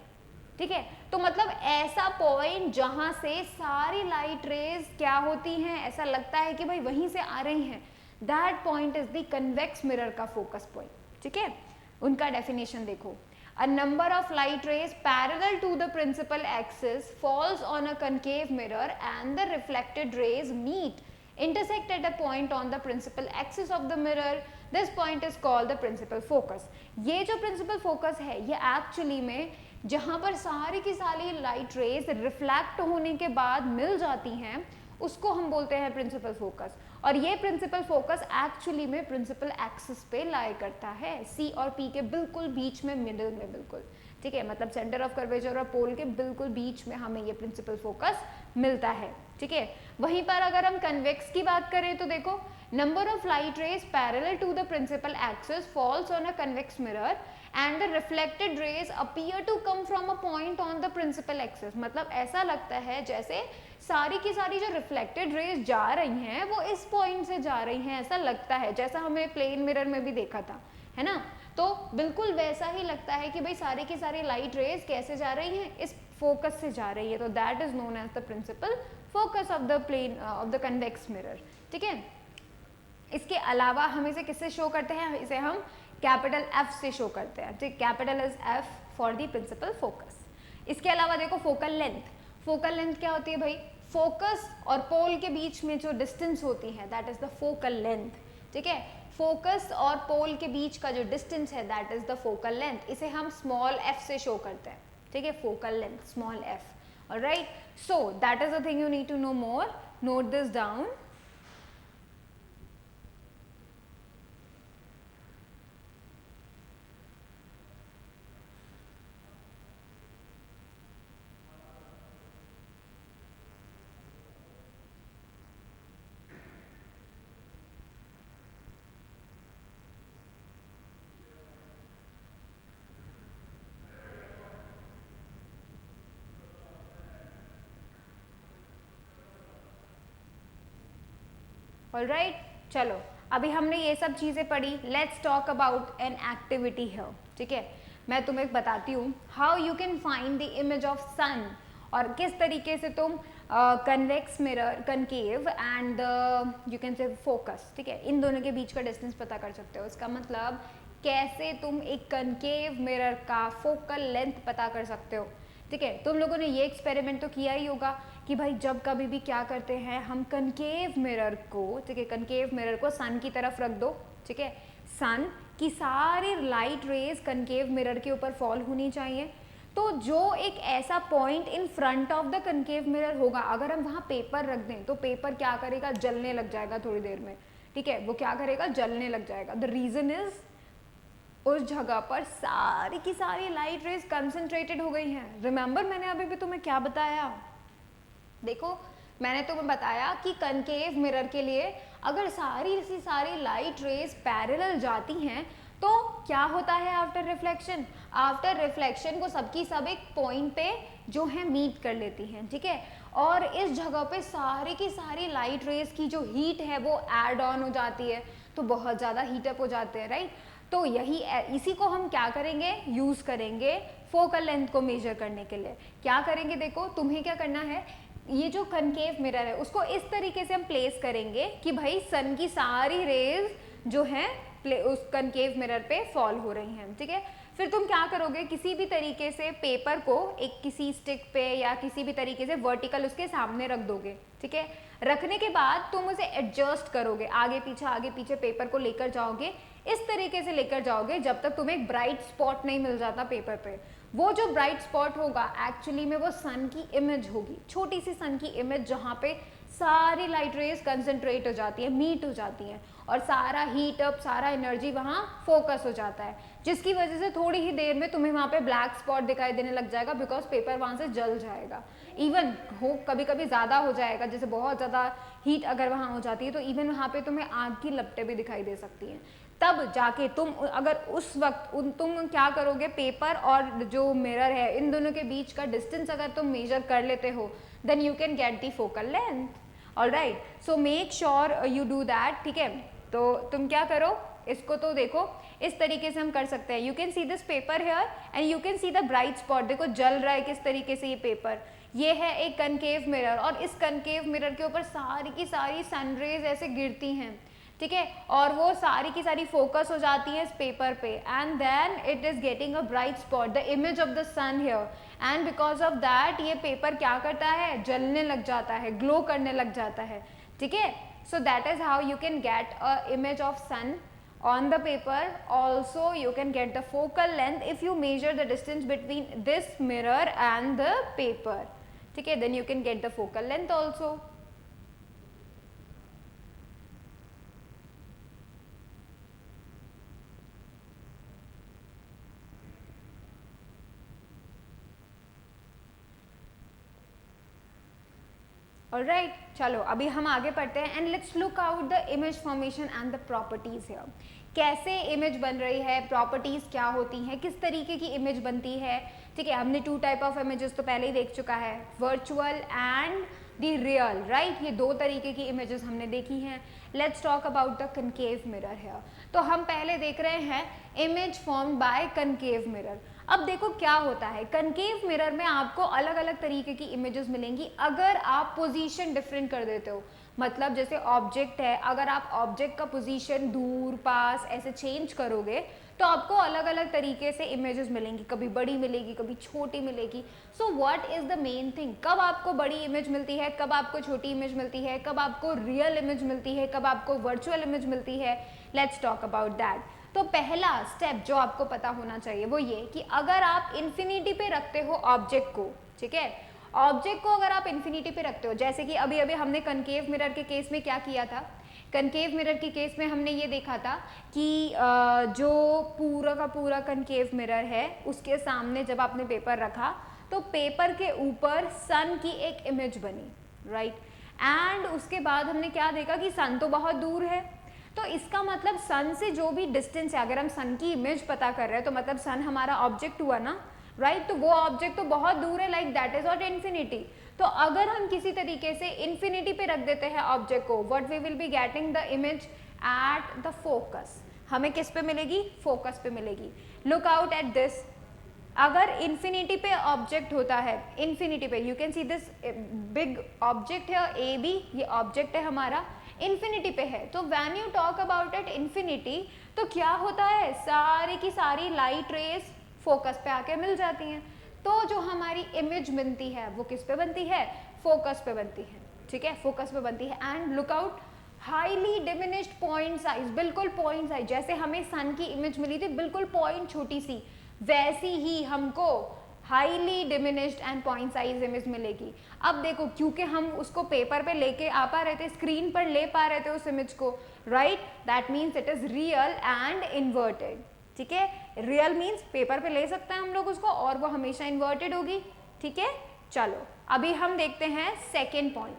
ठीक है। तो मतलब ऐसा पॉइंट जहां से सारी लाइट रेज क्या होती हैं, ऐसा लगता है कि भाई वहीं से आ रही हैं, that point is the convex mirror का फोकस पॉइंट, ठीक है। उनका डेफिनेशन देखो, a number of light rays parallel to the principal axis falls on a concave mirror and the reflected rays meet, intersect at a point on the principal axis of the mirror. This point is called the principal focus. ये जो principal focus है ये actually में जहाँ पर सारी की सारी लाइट रेज रिफ्लेक्ट होने के बाद मिल जाती हैं उसको हम बोलते हैं प्रिंसिपल फोकस। और ये प्रिंसिपल फोकस एक्चुअली में प्रिंसिपल एक्सिस पे लाई करता है, सी और पी के बिल्कुल बीच में, मिडिल में बिल्कुल, ठीक है। मतलब सेंटर ऑफ कर्वेचर और पोल के बिल्कुल बीच में हमें ये प्रिंसिपल फोकस मिलता है, ठीक है। वहीं पर अगर हम कन्वेक्स की बात करें तो देखो, number of light rays parallel to the principal axis falls on a convex mirror and the reflected rays appear to come from a point on the principal axis। मतलब ऐसा लगता है जैसे सारी की सारी जो रिफ्लेक्टेड रेज जा रही हैं वो इस पॉइंट से जा रही हैं, ऐसा लगता है, जैसा हमें प्लेन मिरर में भी देखा था, है ना। तो बिल्कुल वैसा ही लगता है कि भाई सारी की सारी लाइट रेज कैसे जा रही हैं, इस फोकस से जा रही है। तो that is known as the principal focus of the plane of the convex mirror, ठीक है। इसके अलावा हम इसे किससे शो करते हैं, इसे हम कैपिटल एफ से शो करते हैं, ठीक। Capital is F for the principal focus. इसके अलावा देखो फोकल लेंथ, फोकल लेंथ क्या होती है भाई, फोकस और पोल के बीच में जो डिस्टेंस होती है that is the focal length, ठीक है। फोकस और पोल के बीच का जो डिस्टेंस है that is the focal length. इसे हम स्मॉल एफ से शो करते हैं, ठीक है, focal length small F. Alright, so that is the thing you need to know more, note this down. Alright, चलो अभी हमने ये सब चीज़ें पढ़ी, let's talk about an activity here, ठीक है। मैं तुम्हें बताती हूँ how you can find the image of sun, और किस तरीके से तुम convex mirror, concave and you can say focus, ठीक है, इन दोनों के बीच का डिस्टेंस पता कर सकते हो। इसका मतलब कैसे तुम एक कनकेव मिरर का फोकल लेंथ पता कर सकते हो, ठीक है। तुम लोगों ने ये एक्सपेरिमेंट तो किया ही होगा कि भाई जब कभी भी क्या करते हैं हम कनकेव मिरर को, ठीक है, कनकेव मिरर को सन की तरफ रख दो, ठीक है, सन की सारी लाइट रेज कनकेव मिरर के ऊपर फॉल होनी चाहिए। तो जो एक ऐसा point in front of the concave mirror होगा, अगर हम वहाँ पेपर रख दें तो पेपर क्या करेगा, जलने लग जाएगा थोड़ी देर में, ठीक है, वो क्या करेगा, जलने लग जाएगा। द रीजन इज उस जगह पर सारी की सारी लाइट रेज कंसंट्रेटेड हो गई हैं। रिमेंबर मैंने अभी भी तुम्हें क्या बताया, देखो मैंने तुम्हें बताया कि कनकेव मिरर के लिए अगर सारी लाइट रेज पैरेलल जाती हैं तो क्या होता है आफ्टर रिफ्लेक्शन, आफ्टर रिफ्लेक्शन को सबकी सब एक पॉइंट पे जो है मीट कर लेती हैं, ठीक है। और इस जगह पे सारी की सारी लाइट रेज की जो हीट है वो ऐड ऑन हो जाती है, तो बहुत ज़्यादा हीटअप हो जाते हैं, राइट। तो इसी को हम क्या करेंगे, यूज़ करेंगे फोकल लेंथ को मेजर करने के लिए। क्या करेंगे, देखो तुम्हें क्या करना है, ये जो कनकेव मिरर है उसको इस तरीके से हम प्लेस करेंगे कि भाई सन की सारी रेज जो है उस कनकेव मिरर पे फॉल हो रही हैं, ठीक है। फिर तुम क्या करोगे, किसी भी तरीके से पेपर को एक किसी स्टिक पे या किसी भी तरीके से वर्टिकल उसके सामने रख दोगे, ठीक है। रखने के बाद तुम उसे एडजस्ट करोगे, आगे पीछे पेपर को लेकर जाओगे, इस तरीके से लेकर जाओगे जब तक तुम्हें एक ब्राइट स्पॉट नहीं मिल जाता पेपर पे। वो जो ब्राइट स्पॉट होगा एक्चुअली में वो सन की इमेज होगी, छोटी सी सन की इमेज, जहाँ पे सारी लाइट रेज कंसंट्रेट हो जाती है, मीट हो जाती हैं और सारा हीट अप, सारा एनर्जी वहाँ फोकस हो जाता है, जिसकी वजह से थोड़ी ही देर में तुम्हें वहाँ पे ब्लैक स्पॉट दिखाई देने लग जाएगा, बिकॉज पेपर वहाँ से जल जाएगा। इवन हो कभी कभी ज़्यादा हो जाएगा, जैसे बहुत ज़्यादा हीट अगर वहाँ हो जाती है तो इवन वहाँ पे तुम्हें आग की लपटें भी दिखाई दे सकती हैं। तब जाके तुम अगर उस वक्त तुम क्या करोगे, पेपर और जो मिरर है इन दोनों के बीच का डिस्टेंस अगर तुम मेजर कर लेते हो, then you can get the focal length. Alright, so make sure you do that, ठीक है। तो तुम क्या करो, इसको तो देखो इस तरीके से हम कर सकते हैं। You can see this paper here and you can see the bright spot, देखो जल रहा है किस तरीके से ये पेपर। ये है एक कनकेव मिरर और इस कनकेव मिरर के ऊपर सारी की सारी सनरेज ऐसे गिरती हैं, ठीक है, और वो सारी की सारी फोकस हो जाती है इस पेपर पे, and then it is getting a bright spot, the image of the sun here, and because of that ये पेपर क्या करता है, जलने लग जाता है, ग्लो करने लग जाता है, ठीक है। So that is how you can get a image of sun on the paper. Also you can get the focal length if you measure the distance between this mirror and the paper, ठीक है, then you can get the focal length also. Alright, चलो अभी हम आगे पढ़ते हैं and let's look out the image formation and the properties here. कैसे image बन रही है, प्रॉपर्टीज क्या होती हैं, किस तरीके की इमेज बनती है, ठीक है। हमने टू टाइप ऑफ इमेजेस तो पहले ही देख चुका है, virtual and the real, right. ये दो तरीके की इमेजेस हमने देखी हैं। Let's talk about the concave mirror here. तो हम पहले देख रहे हैं image formed bye concave mirror. अब देखो क्या होता है, कनकेव मिरर में आपको अलग अलग तरीके की इमेजेस मिलेंगी अगर आप पोजीशन डिफरेंट कर देते हो। मतलब जैसे ऑब्जेक्ट है, अगर आप ऑब्जेक्ट का पोजीशन दूर पास ऐसे चेंज करोगे तो आपको अलग अलग तरीके से इमेजेस मिलेंगी, कभी बड़ी मिलेगी, कभी छोटी मिलेगी। So what is the main thing, कब आपको बड़ी इमेज मिलती है, कब आपको छोटी इमेज मिलती है, कब आपको रियल इमेज मिलती है, कब आपको वर्चुअल इमेज मिलती है, लेट्स टॉक अबाउट दैट। तो पहला स्टेप जो आपको पता होना चाहिए वो ये कि अगर आप इन्फिनिटी पे रखते हो ऑब्जेक्ट को, ठीक है, ऑब्जेक्ट को अगर आप इन्फिनिटी पे रखते हो, जैसे कि अभी अभी हमने कनकेव मिरर के केस में क्या किया था, कनकेव मिरर के केस में हमने ये देखा था कि जो पूरा का पूरा कनकेव मिरर है उसके सामने जब आपने पेपर रखा तो पेपर के ऊपर सन की एक इमेज बनी, राइट। एंड उसके बाद हमने क्या देखा कि सन तो बहुत दूर है, तो इसका मतलब सन से जो भी डिस्टेंस है, अगर हम सन की इमेज पता कर रहे हैं तो मतलब सन हमारा ऑब्जेक्ट हुआ ना, राइट। तो वो ऑब्जेक्ट तो बहुत दूर है, like that is not infinity. तो अगर हम किसी तरीके से इन्फिनिटी पे रख देते हैं ऑब्जेक्ट को, what we will be getting the image at the focus, हमें किस पे मिलेगी, फोकस पे मिलेगी। लुक आउट एट दिस, अगर इन्फिनिटी पे ऑब्जेक्ट होता है, इन्फिनिटी पे you can see this big object है ए बी, ये ऑब्जेक्ट है हमारा, इन्फिनिटी पे है। तो when you talk about at infinity तो क्या होता है, सारी की सारी लाइट रेज फोकस पे आके मिल जाती हैं। तो जो हमारी इमेज बनती है वो किस पे बनती है, फोकस पे बनती है, ठीक है, फोकस पे बनती है। And look out, highly diminished point size, बिल्कुल पॉइंट साइज, जैसे हमें सन की इमेज मिली थी बिल्कुल पॉइंट छोटी सी, वैसी ही हमको highly diminished and point size image मिलेगी। अब देखो क्योंकि हम उसको पेपर पे लेके आ पा रहे थे, स्क्रीन पर ले पा रहे थे उस इमेज को, right, that means it is real and inverted, ठीक है। रियल मीन्स पेपर पे ले सकते हैं हम लोग उसको और वो हमेशा इन्वर्टेड होगी, ठीक है। चलो अभी हम देखते हैं सेकेंड पॉइंट।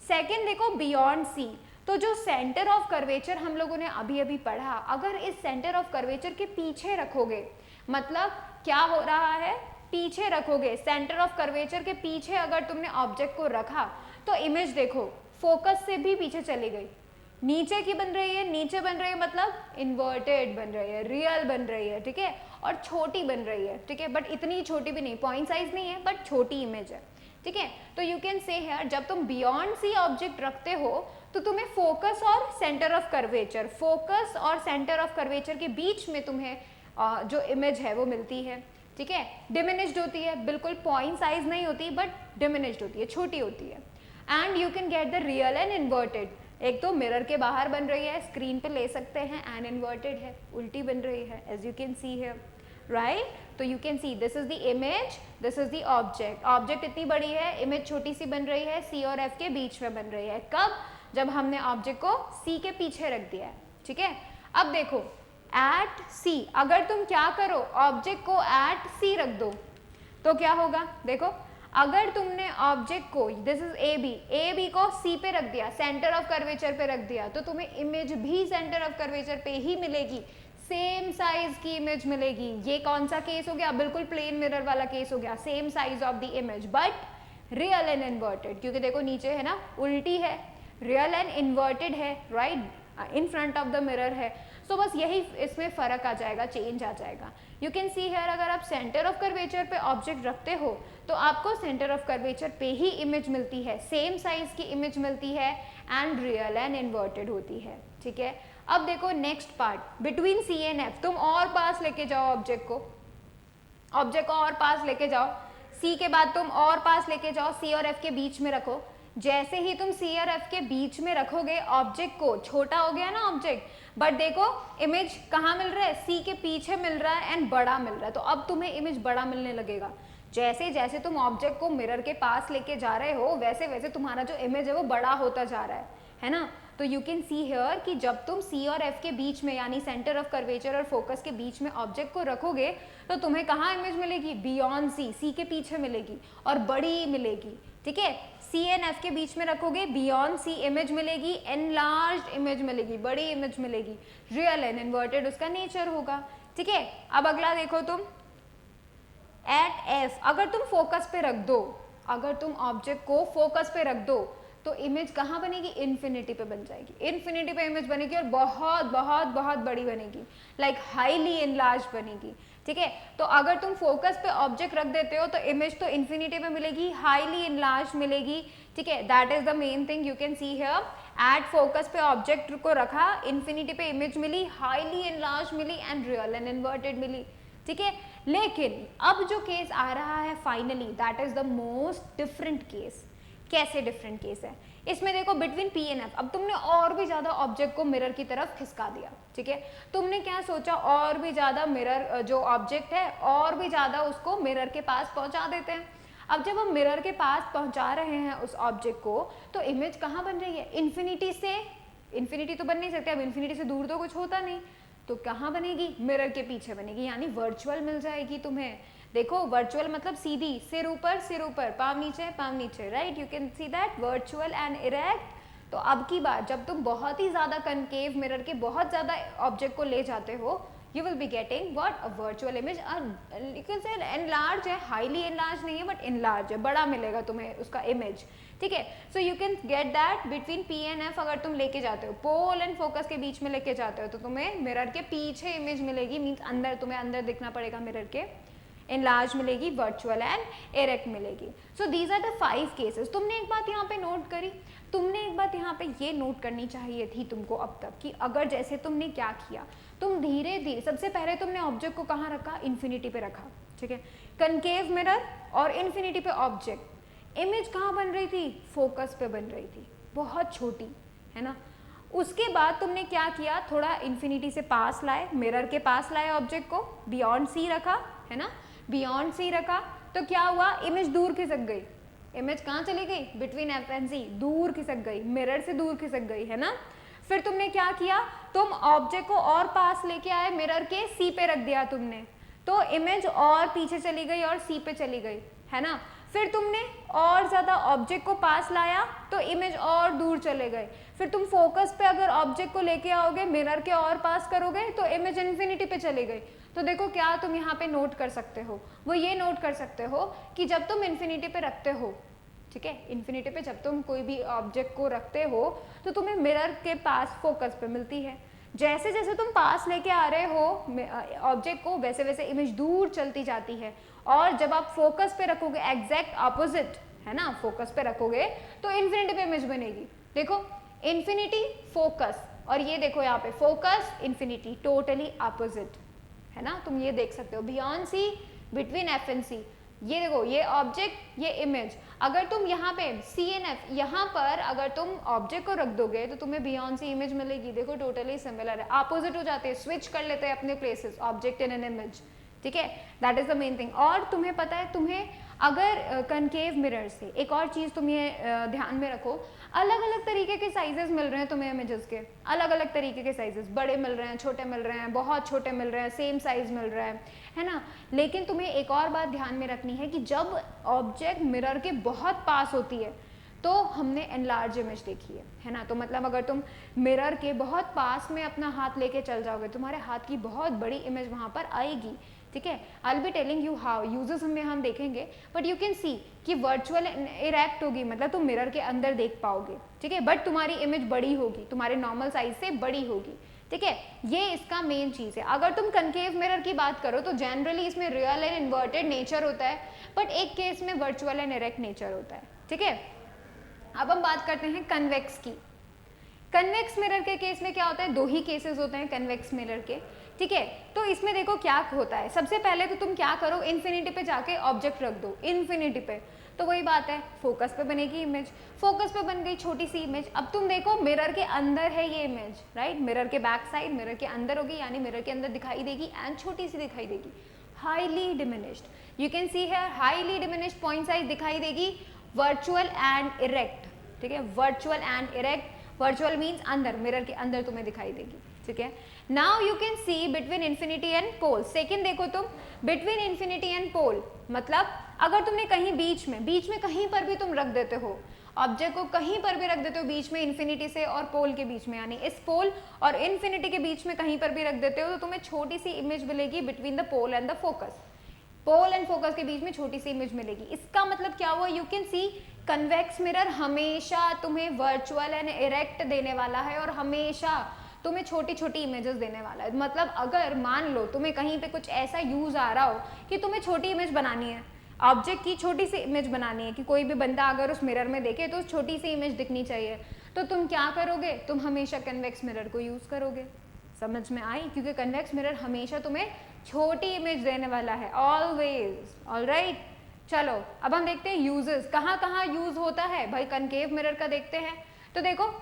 सेकेंड देखो, बियॉन्ड सी, तो जो सेंटर ऑफ कर्वेचर हम लोगों ने अभी अभी पढ़ा, अगर इस सेंटर ऑफ कर्वेचर के पीछे रखोगे, मतलब क्या हो रहा है, पीछे रखोगे, सेंटर ऑफ कर्वेचर के पीछे अगर तुमने ऑब्जेक्ट को रखा तो इमेज देखो फोकस से भी पीछे चली गई, नीचे की बन रही है, नीचे बन रही है मतलब इन्वर्टेड बन रही है, रियल बन रही है, ठीक है, और छोटी बन रही है, ठीक है, बट इतनी छोटी भी नहीं, पॉइंट साइज नहीं है बट छोटी इमेज है। ठीक है। तो यू कैन से हियर जब तुम बियॉन्ड सी ऑब्जेक्ट रखते हो तो तुम्हें फोकस और सेंटर ऑफ कर्वेचर, फोकस और सेंटर ऑफ कर्वेचर के बीच में तुम्हें जो इमेज है वो मिलती है, ठीक है। डिमिनिश्ड होती है, बिल्कुल पॉइंट साइज नहीं होती बट डिमिनिश्ड होती है, छोटी होती है। And you can get the real and inverted, एक तो मिरर के बाहर बन रही है, स्क्रीन पे ले सकते हैं, एंड इन्वर्टेड है, उल्टी बन रही है, as you can see here, right. तो you can see this is the image, this is the object, object इतनी बड़ी है, इमेज छोटी सी बन रही है, सी और एफ के बीच में बन रही है। कब? जब हमने ऑब्जेक्ट को सी के पीछे रख दिया है, ठीक है। अब देखो एट सी, अगर तुम क्या करो, ऑब्जेक्ट को एट सी रख दो तो क्या होगा, देखो अगर तुमने ऑब्जेक्ट को, दिस इज ए बी को सी पे रख दिया, सेंटर ऑफ कर्वेचर पे रख दिया, तो तुम्हें इमेज भी सेंटर ऑफ कर्वेचर पे ही मिलेगी, सेम साइज की इमेज मिलेगी। ये कौन सा केस हो गया, बिल्कुल प्लेन मिरर वाला केस हो गया, same size of the image but real and inverted, क्योंकि देखो नीचे है ना उल्टी है, रियल एंड इन्वर्टेड है, right, in front of the mirror है। सो बस यही इसमें फर्क आ जाएगा, चेंज आ जाएगा। यू कैन सी हियर अगर आप सेंटर ऑफ कर्वेचर पे ऑब्जेक्ट रखते हो तो आपको सेंटर ऑफ कर्वेचर पे ही इमेज मिलती है, सेम साइज की इमेज मिलती है एंड रियल एंड इन्वर्टेड होती है, ठीक है। अब देखो next part, between C and F, तुम और पास लेके जाओ ऑब्जेक्ट को, ऑब्जेक्ट को और पास लेके जाओ, सी के बाद तुम और पास लेके जाओ, सी और एफ के बीच में रखो। जैसे ही तुम सी और एफ के बीच में रखोगे ऑब्जेक्ट को, छोटा हो गया ना ऑब्जेक्ट, बट देखो इमेज कहाँ मिल रहा है, सी के पीछे मिल रहा है एंड बड़ा मिल रहा है, तो अब तुम्हें इमेज बड़ा मिलने लगेगा। जैसे जैसे तुम ऑब्जेक्ट को मिरर के पास लेके जा रहे हो वैसे वैसे तुम्हारा जो इमेज है वो बड़ा होता जा रहा है ना। तो यू कैन सी हियर कि जब तुम सी और एफ के बीच में यानी सेंटर ऑफ कर्वेचर और फोकस के बीच में ऑब्जेक्ट को रखोगे तो तुम्हें कहाँ इमेज मिलेगी, बियॉन्ड सी, सी के पीछे मिलेगी और बड़ी मिलेगी, ठीक है। सी एंड एफ के बीच में रखोगे, बियॉन्ड सी इमेज मिलेगी, एनलार्ज्ड इमेज मिलेगी, बड़ी इमेज मिलेगी, रियल एंड इन्वर्टेड उसका नेचर होगा, ठीक है। अब अगला देखो तुम एट एफ, अगर तुम फोकस पे रख दो, अगर तुम ऑब्जेक्ट को फोकस पे रख दो तो इमेज कहाँ बनेगी, इन्फिनिटी पे बन जाएगी, इन्फिनिटी पे इमेज बनेगी और बहुत बहुत बहुत बड़ी बनेगी, लाइक हाईली एनलार्ज बनेगी, ठीक है। तो अगर तुम फोकस पे ऑब्जेक्ट रख देते हो तो इमेज तो इन्फिनिटी पे मिलेगी, हाईली एनलार्ज मिलेगी, ठीक है। That is the main thing, you can see here at focus पे ऑब्जेक्ट को रखा, इन्फिनिटी पे इमेज मिली, हाईली एनलार्ज मिली एंड रियल एंड इन्वर्टेड मिली, ठीक है। लेकिन अब जो केस आ रहा है finally, that is the most different case. कैसे डिफरेंट केस है, इसमें देखो बिटवीन पी एंड एफ, अब तुमने और भी ज्यादा ऑब्जेक्ट को मिरर की तरफ खिसका दिया, ठीक है। तुमने क्या सोचा, और भी ज्यादा मिरर जो ऑब्जेक्ट है और भी ज्यादा उसको मिरर के पास पहुंचा देते हैं। अब जब हम मिरर के पास पहुंचा रहे हैं उस ऑब्जेक्ट को तो इमेज कहाँ बन रही है, इन्फिनिटी से, इन्फिनिटी तो बन नहीं सकते, अब इन्फिनिटी से दूर तो कुछ होता नहीं, तो कहाँ बनेगी, मिरर के पीछे बनेगी, यानी वर्चुअल मिल जाएगी तुम्हें। देखो वर्चुअल मतलब सीधी, सिर ऊपर पाँव नीचे, right, you can see that virtual and erect. तो अब की बार जब तुम बहुत ही ज्यादा कनकेव मिरर के बहुत ज्यादा ऑब्जेक्ट को ले जाते हो, you will be getting what, a virtual image, you can say enlarge है, highly enlarge नहीं है but enlarge है, बड़ा मिलेगा तुम्हें उसका image, ठीक है। so you can get that between P and F, अगर तुम लेके जाते हो पोल एंड फोकस के बीच में लेके जाते हो तो तुम्हें मिरर के पीछे इमेज मिलेगी, मीन्स अंदर, तुम्हें अंदर दिखना पड़ेगा मिरर के, enlarge मिलेगी, virtual and erect मिलेगी। so these are the 5 cases। तुमने एक बात यहाँ पे नोट करी, तुमने एक बात यहाँ पे ये नोट करनी चाहिए थी तुमको अब तक कि अगर जैसे तुमने क्या किया, तुम धीरे धीरे, सबसे पहले तुमने ऑब्जेक्ट को कहाँ रखा, इन्फिनिटी पे रखा, ठीक है, कनकेव मिरर और इन्फिनिटी पे ऑब्जेक्ट, इमेज कहाँ बन रही थी, फोकस पे बन रही थी, बहुत छोटी, है ना। उसके बाद तुमने क्या किया, थोड़ा इन्फिनिटी से पास लाए, मिरर के पास लाए ऑब्जेक्ट को, बियॉन्ड सी रखा, है ना, बियॉन्ड सी रखा, तो क्या हुआ, इमेज दूर खिसक गई, इमेज कहाँ चली गई, बिटवीन एफ एंड सी, दूर खिसक गई, मिरर से दूर खिसक गई, है ना। फिर तुमने क्या किया, तुम ऑब्जेक्ट को और पास लेके आए, मिरर के सी पे रख दिया तुमने, तो इमेज और पीछे चली गई और सी पे चली गई, है ना। फिर तुमने और ज्यादा ऑब्जेक्ट को पास लाया तो इमेज और दूर चले गए। फिर तुम फोकस पे अगर ऑब्जेक्ट को लेके आओगे, मिरर के और पास करोगे तो इमेज इन्फिनिटी पे चली गई। तो देखो क्या तुम यहाँ पे नोट कर सकते हो, वो ये नोट कर सकते हो कि जब तुम इन्फिनिटी पे रखते हो, ठीक है, इन्फिनिटी पे जब तुम कोई भी ऑब्जेक्ट को रखते हो तो तुम्हें मिरर के पास फोकस पे मिलती है, जैसे जैसे तुम पास लेके आ रहे हो ऑब्जेक्ट को वैसे वैसे इमेज दूर चलती जाती है, और जब आप फोकस पे रखोगे एग्जैक्ट ऑपोजिट, है ना, फोकस पे रखोगे तो इन्फिनिटी पे इमेज बनेगी। देखो इन्फिनिटी फोकस, और ये देखो यहाँ पे फोकस इन्फिनिटी, टोटली अपोजिट, है ना। तुम ये देख सकते हो beyond C, between F and C, ये देखो ये ऑब्जेक्ट ये इमेज, अगर तुम यहाँ पे सी एंड एफ यहाँ पर अगर तुम ऑब्जेक्ट को रख दोगे तो तुम्हें बियॉन्ड सी इमेज मिलेगी। देखो टोटली सिमिलर है, अपोजिट हो जाते हैं, स्विच कर लेते हैं अपने places, object in an image, ठीक है, that is the main thing. और तुम्हें पता है, तुम्हें अगर कनकेव मिरर से एक और चीज तुम ये ध्यान में रखो, अलग अलग तरीके के साइजेस मिल रहे हैं तुम्हें इमेजेस के, अलग अलग तरीके के साइजेस, बड़े मिल रहे हैं, छोटे मिल रहे हैं, बहुत छोटे मिल रहे हैं, सेम साइज मिल रहा है ना। लेकिन तुम्हें एक और बात ध्यान में रखनी है कि जब ऑब्जेक्ट मिरर के बहुत पास होती है तो हमने एनलार्ज इमेज देखी है ना। तो मतलब अगर तुम मिरर के बहुत पास में अपना हाथ लेके चल जाओगे, तुम्हारे हाथ की बहुत बड़ी इमेज वहां पर आएगी, ठीक है। आई will be telling you how, uses में हम देखेंगे, बट यू कैन सी कि वर्चुअल इरेक्ट होगी, मतलब तुम मिरर के अंदर देख पाओगे, ठीक है, बट तुम्हारी इमेज बड़ी होगी, तुम्हारे नॉर्मल साइज से बड़ी होगी, ठीक है। ये इसका मेन चीज है। अगर तुम कनकेव मिरर की बात करो तो जनरली इसमें रियल एंड इन्वर्टेड नेचर होता है, बट एक केस में वर्चुअल एंड इरेक्ट नेचर होता है, ठीक है। अब हम बात करते हैं कन्वेक्स की। कन्वेक्स मिरर के केस में क्या होता है, दो ही केसेस होते हैं कन्वेक्स मिरर के, ठीक है। तो इसमें देखो क्या होता है, सबसे पहले तो तुम क्या करो, इन्फिनिटी पे जाके ऑब्जेक्ट रख दो, इन्फिनिटी पे, तो वही बात है, फोकस पे बनेगी इमेज, फोकस पे बन गई छोटी सी इमेज। अब तुम देखो मिरर के अंदर है ये इमेज, राइट, मिरर के बैक साइड मिरर के अंदर होगी, यानी मिरर के अंदर दिखाई देगी एंड छोटी सी दिखाई देगी, highly diminished, you can see here highly diminished point size दिखाई देगी, वर्चुअल एंड इरेक्ट, ठीक है, virtual and erect, virtual means अंदर, मिरर के अंदर तुम्हें दिखाई देगी, ठीक है। Now you can see between infinity and pole. Second देखो तुम, बिटवीन इन्फिनिटी एंड पोल मतलब अगर तुमने कहीं बीच में कहीं पर भी तुम रख देते हो ऑब्जेक्ट को, कहीं पर भी रख देते हो बीच में, इन्फिनिटी से और पोल के बीच में, यानी इस पोल और इन्फिनिटी के बीच में कहीं पर भी रख देते हो तो तुम्हें छोटी सी इमेज मिलेगी between the pole and the focus, pole and focus के बीच में छोटी सी इमेज मिलेगी। इसका मतलब क्या हुआ, you can C convex mirror हमेशा तुम्हें वर्चुअल एंड इरेक्ट देने वाला है और हमेशा तुम्हें छोटी छोटी इमेजेस देने वाला है। मतलब अगर मान लो तुम्हें कहीं पे कुछ ऐसा यूज आ रहा हो कि तुम्हें छोटी इमेज बनानी है, ऑब्जेक्ट की छोटी सी इमेज बनानी है, कि कोई भी बंदा अगर उस मिरर में देखे तो उस छोटी सी इमेज दिखनी चाहिए, तो तुम क्या करोगे, तुम हमेशा कन्वेक्स मिरर को यूज करोगे। समझ में आई, क्योंकि कन्वेक्स मिरर हमेशा तुम्हें छोटी इमेज देने वाला है, ऑलवेज, ऑलराइट। चलो अब हम देखते हैं यूजेस, कहाँ कहाँ यूज होता है भाई कनकेव मिरर का, देखते हैं। तो देखो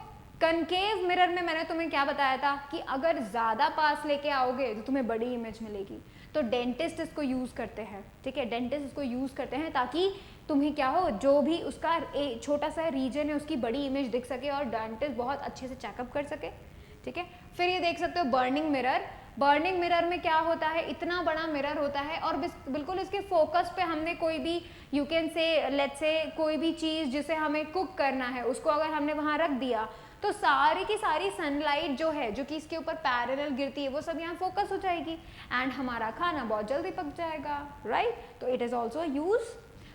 कनकेव मिरर में मैंने तुम्हें क्या बताया था कि अगर ज्यादा पास लेके आओगे तो तुम्हें बड़ी इमेज मिलेगी, तो डेंटिस्ट इसको यूज करते हैं, ठीक है, डेंटिस्ट इसको यूज करते हैं ताकि तुम्हें क्या हो, जो भी उसका छोटा सा रीजन है उसकी बड़ी इमेज दिख सके और डेंटिस्ट बहुत अच्छे से चेकअप कर सके, ठीक है। फिर ये देख सकते हो बर्निंग मिरर, बर्निंग मिरर में क्या होता है, इतना बड़ा मिरर होता है और बिल्कुल इसके फोकस पे हमने कोई भी, यू कैन से लेट्स से कोई भी चीज जिसे हमें कुक करना है उसको अगर हमने वहां रख दिया तो सारी की सारी सनलाइट जो है, जो कि इसके ऊपर पैरेलल गिरती है, वो सब यहाँ फोकस हो जाएगी एंड हमारा खाना बहुत जल्दी पक जाएगा, राइट। तो इट इज ऑल्सो यूज।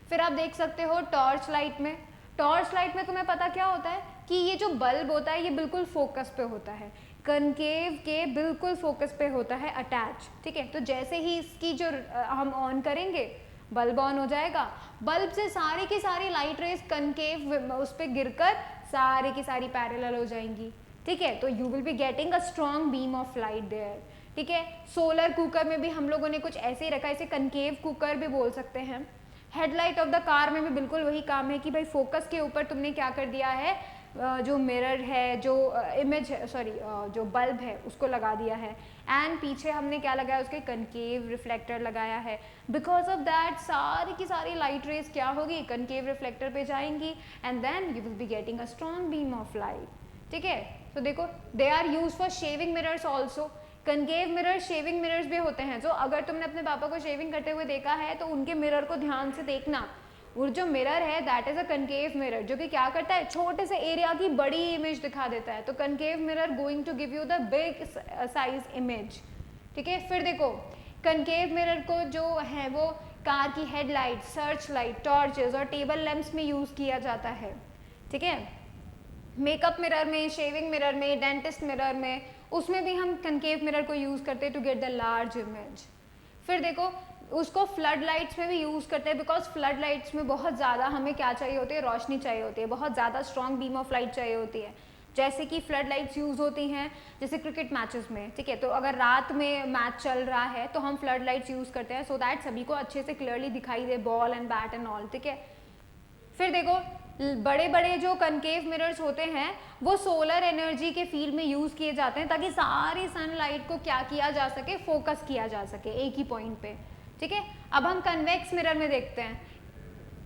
फिर आप देख सकते हो टॉर्च लाइट में, टॉर्च लाइट में तुम्हें पता क्या होता है कि ये जो बल्ब होता है ये बिल्कुल फोकस पे होता है, कनकेव के बिल्कुल फोकस पे होता है अटैच, ठीक है। तो जैसे ही इसकी जो हम ऑन करेंगे बल्ब ऑन हो जाएगा, बल्ब से सारी की सारी लाइट रेज कनकेव उस पर गिरकर सारी की सारी पैरेलल हो जाएंगी, ठीक है। तो you will be getting a strong beam of light there, ठीक है। सोलर कुकर में भी हम लोगों ने कुछ ऐसे ही रखा है, इसे कनकेव कुकर भी बोल सकते हैं। हेडलाइट ऑफ द कार में भी बिल्कुल वही काम है कि भाई फोकस के ऊपर तुमने क्या कर दिया है, जो मिरर है, जो इमेज है, सॉरी जो बल्ब है उसको लगा दिया है एंड पीछे हमने क्या लगाया, उसके कनकेव रिफ्लेक्टर लगाया है। बिकॉज ऑफ दैट सारी की सारी लाइट रेज क्या होगी, कनकेव रिफ्लेक्टर पे जाएंगी and then you will be getting a strong beam of light, ठीक है। तो देखो they are use for shaving mirrors also, concave mirror shaving mirrors भी होते हैं। जो अगर तुमने अपने पापा को शेविंग करते हुए देखा है तो उनके मिरर को ध्यान से देखना, और जो मिरर है that is a concave mirror, जो कि क्या करता है, छोटे से एरिया की बड़ी इमेज दिखा देता है। तो concave mirror going to give you the big size image, ठीक है। फिर देखो कनकेव मिरर को जो है वो कार की हेडलाइट, सर्च लाइट, टॉर्चेस और टेबल लैंप्स में यूज किया जाता है, ठीक है। मेकअप मिरर में, शेविंग मिरर में, डेंटिस्ट मिरर में, उसमें भी हम कनकेव मिरर को यूज करते हैं to get the large image. फिर देखो उसको फ्लड लाइट्स में भी यूज़ करते हैं, बिकॉज फ्लड लाइट्स में बहुत ज़्यादा हमें क्या चाहिए होती है, रोशनी चाहिए होती है, बहुत ज़्यादा स्ट्रॉन्ग बीम ऑफ लाइट चाहिए होती है। जैसे कि फ्लड लाइट्स यूज़ होती हैं जैसे क्रिकेट मैचेस में, ठीक है, तो अगर रात में मैच चल रहा है तो हम फ्लड लाइट्स यूज़ करते हैं सो दैट सभी को अच्छे से क्लियरली दिखाई दे ball and bat and all, ठीक है। फिर देखो बड़े बड़े जो कनकेव मिरर्स होते हैं वो सोलर एनर्जी के फील्ड में यूज़ किए जाते हैं ताकि सारी सनलाइट को क्या किया जा सके, फोकस किया जा सके एक ही पॉइंट पे, ठीक है। अब हम कन्वेक्स मिरर में देखते हैं।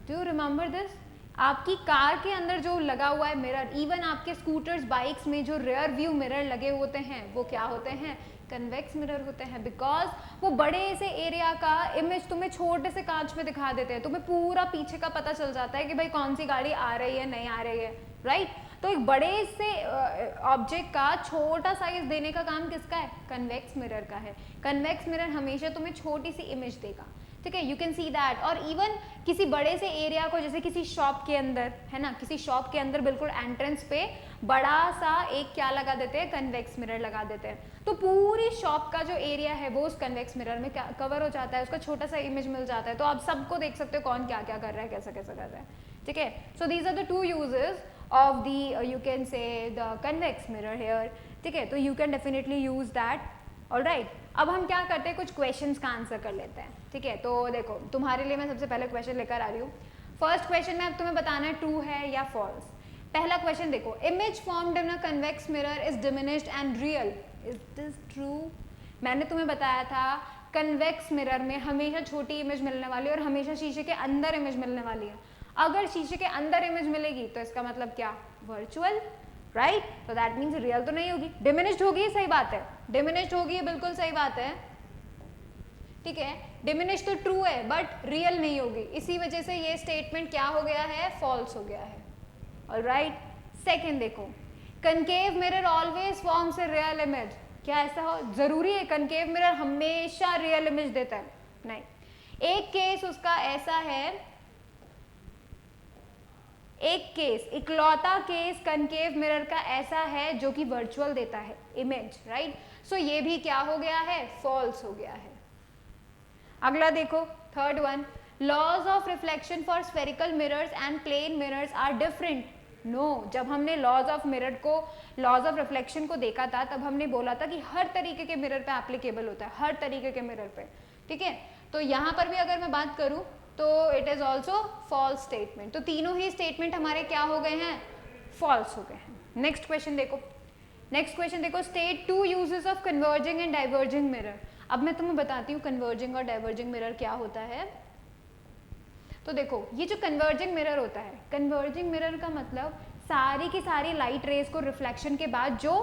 Do you remember this? आपकी कार के अंदर जो लगा हुआ है मिरर, इवन आपके स्कूटर्स बाइक्स में जो रियर व्यू मिरर लगे होते हैं वो क्या होते हैं, कन्वेक्स मिरर होते हैं, बिकॉज वो बड़े से एरिया का इमेज तुम्हें छोटे से कांच में दिखा देते हैं, तुम्हें पूरा पीछे का पता चल जाता है कि भाई कौन सी गाड़ी आ रही है नहीं आ रही है, राइट। तो एक बड़े से ऑब्जेक्ट का छोटा साइज देने का काम किसका है, कन्वेक्स मिरर का है। कन्वेक्स मिरर हमेशा तुम्हें छोटी सी इमेज देगा, ठीक है, यू कैन सी दैट। और इवन किसी बड़े से एरिया को, जैसे किसी शॉप के अंदर है ना, किसी शॉप के अंदर बिल्कुल एंट्रेंस पे बड़ा सा एक क्या लगा देते हैं, कन्वेक्स मिरर लगा देते हैं, तो पूरी शॉप का जो एरिया है वो उस कन्वेक्स मिरर में कवर हो जाता है, उसका छोटा सा इमेज मिल जाता है, तो आप सबको देख सकते हो कौन क्या क्या कर रहा है, कैसा कैसा कर रहा है, ठीक है। So these are the two uses of the you can say the convex mirror here, ठीक है, तो you can definitely use that, alright. अब हम क्या करते हैं, कुछ क्वेश्चंस का आंसर कर लेते हैं, ठीक है। तो देखो तुम्हारे लिए मैं सबसे पहले क्वेश्चन लेकर आ रही हूँ। फर्स्ट क्वेश्चन में अब तुम्हें बताना है ट्रू है या फॉल्स। पहला क्वेश्चन देखो, image formed in a convex mirror is diminished and real, is this true? मैंने तुम्हें बताया था कन्वेक्स मिरर में हमेशा छोटी इमेज मिलने वाली है और हमेशा शीशे के अंदर इमेज मिलने वाली है। अगर शीशे के अंदर इमेज मिलेगी तो इसका मतलब क्या, वर्चुअल, राइट। तो दैट मीन्स रियल तो नहीं होगी, डिमिनिश्ड होगी, सही बात है, डिमिनिश्ड होगी, बिल्कुल सही बात है, ठीक है। डिमिनिश्ड तो ट्रू है बट रियल नहीं होगी, इसी वजह से ये स्टेटमेंट क्या हो गया है, फॉल्स हो गया है, ऑलराइट। सेकंड देखो, concave mirror always forms a real image, क्या ऐसा हो जरूरी है कनकेव मिरर हमेशा रियल इमेज देता है, नहीं। एक केस उसका ऐसा है, एक केस, इकलौता केस कनकेव मिरर का ऐसा है जो कि वर्चुअल देता है इमेज, राइट। सो ये भी क्या हो गया है, फॉल्स हो गया है। अगला देखो, third one, laws of reflection for spherical mirrors and plane mirrors are different. No, जब हमने लॉज ऑफ मिरर को, लॉज ऑफ रिफ्लेक्शन को देखा था तब हमने बोला था कि हर तरीके के मिरर पे एप्लीकेबल होता है, हर तरीके के मिरर पे, ठीक है। तो यहाँ पर भी अगर मैं बात करूँ तो it is also false statement, तो तीनों ही स्टेटमेंट हमारे क्या हो गए हैं, फॉल्स हो गए हैं। नेक्स्ट क्वेश्चन देखो, नेक्स्ट क्वेश्चन देखो, state two uses of converging and diverging mirror. अब मैं तुम्हें बताती हूँ कन्वर्जिंग और डाइवर्जिंग मिरर क्या होता है। तो देखो ये जो कन्वर्जिंग मिरर होता है, कन्वर्जिंग मिरर का मतलब सारी की सारी लाइट रेज को रिफ्लेक्शन के बाद जो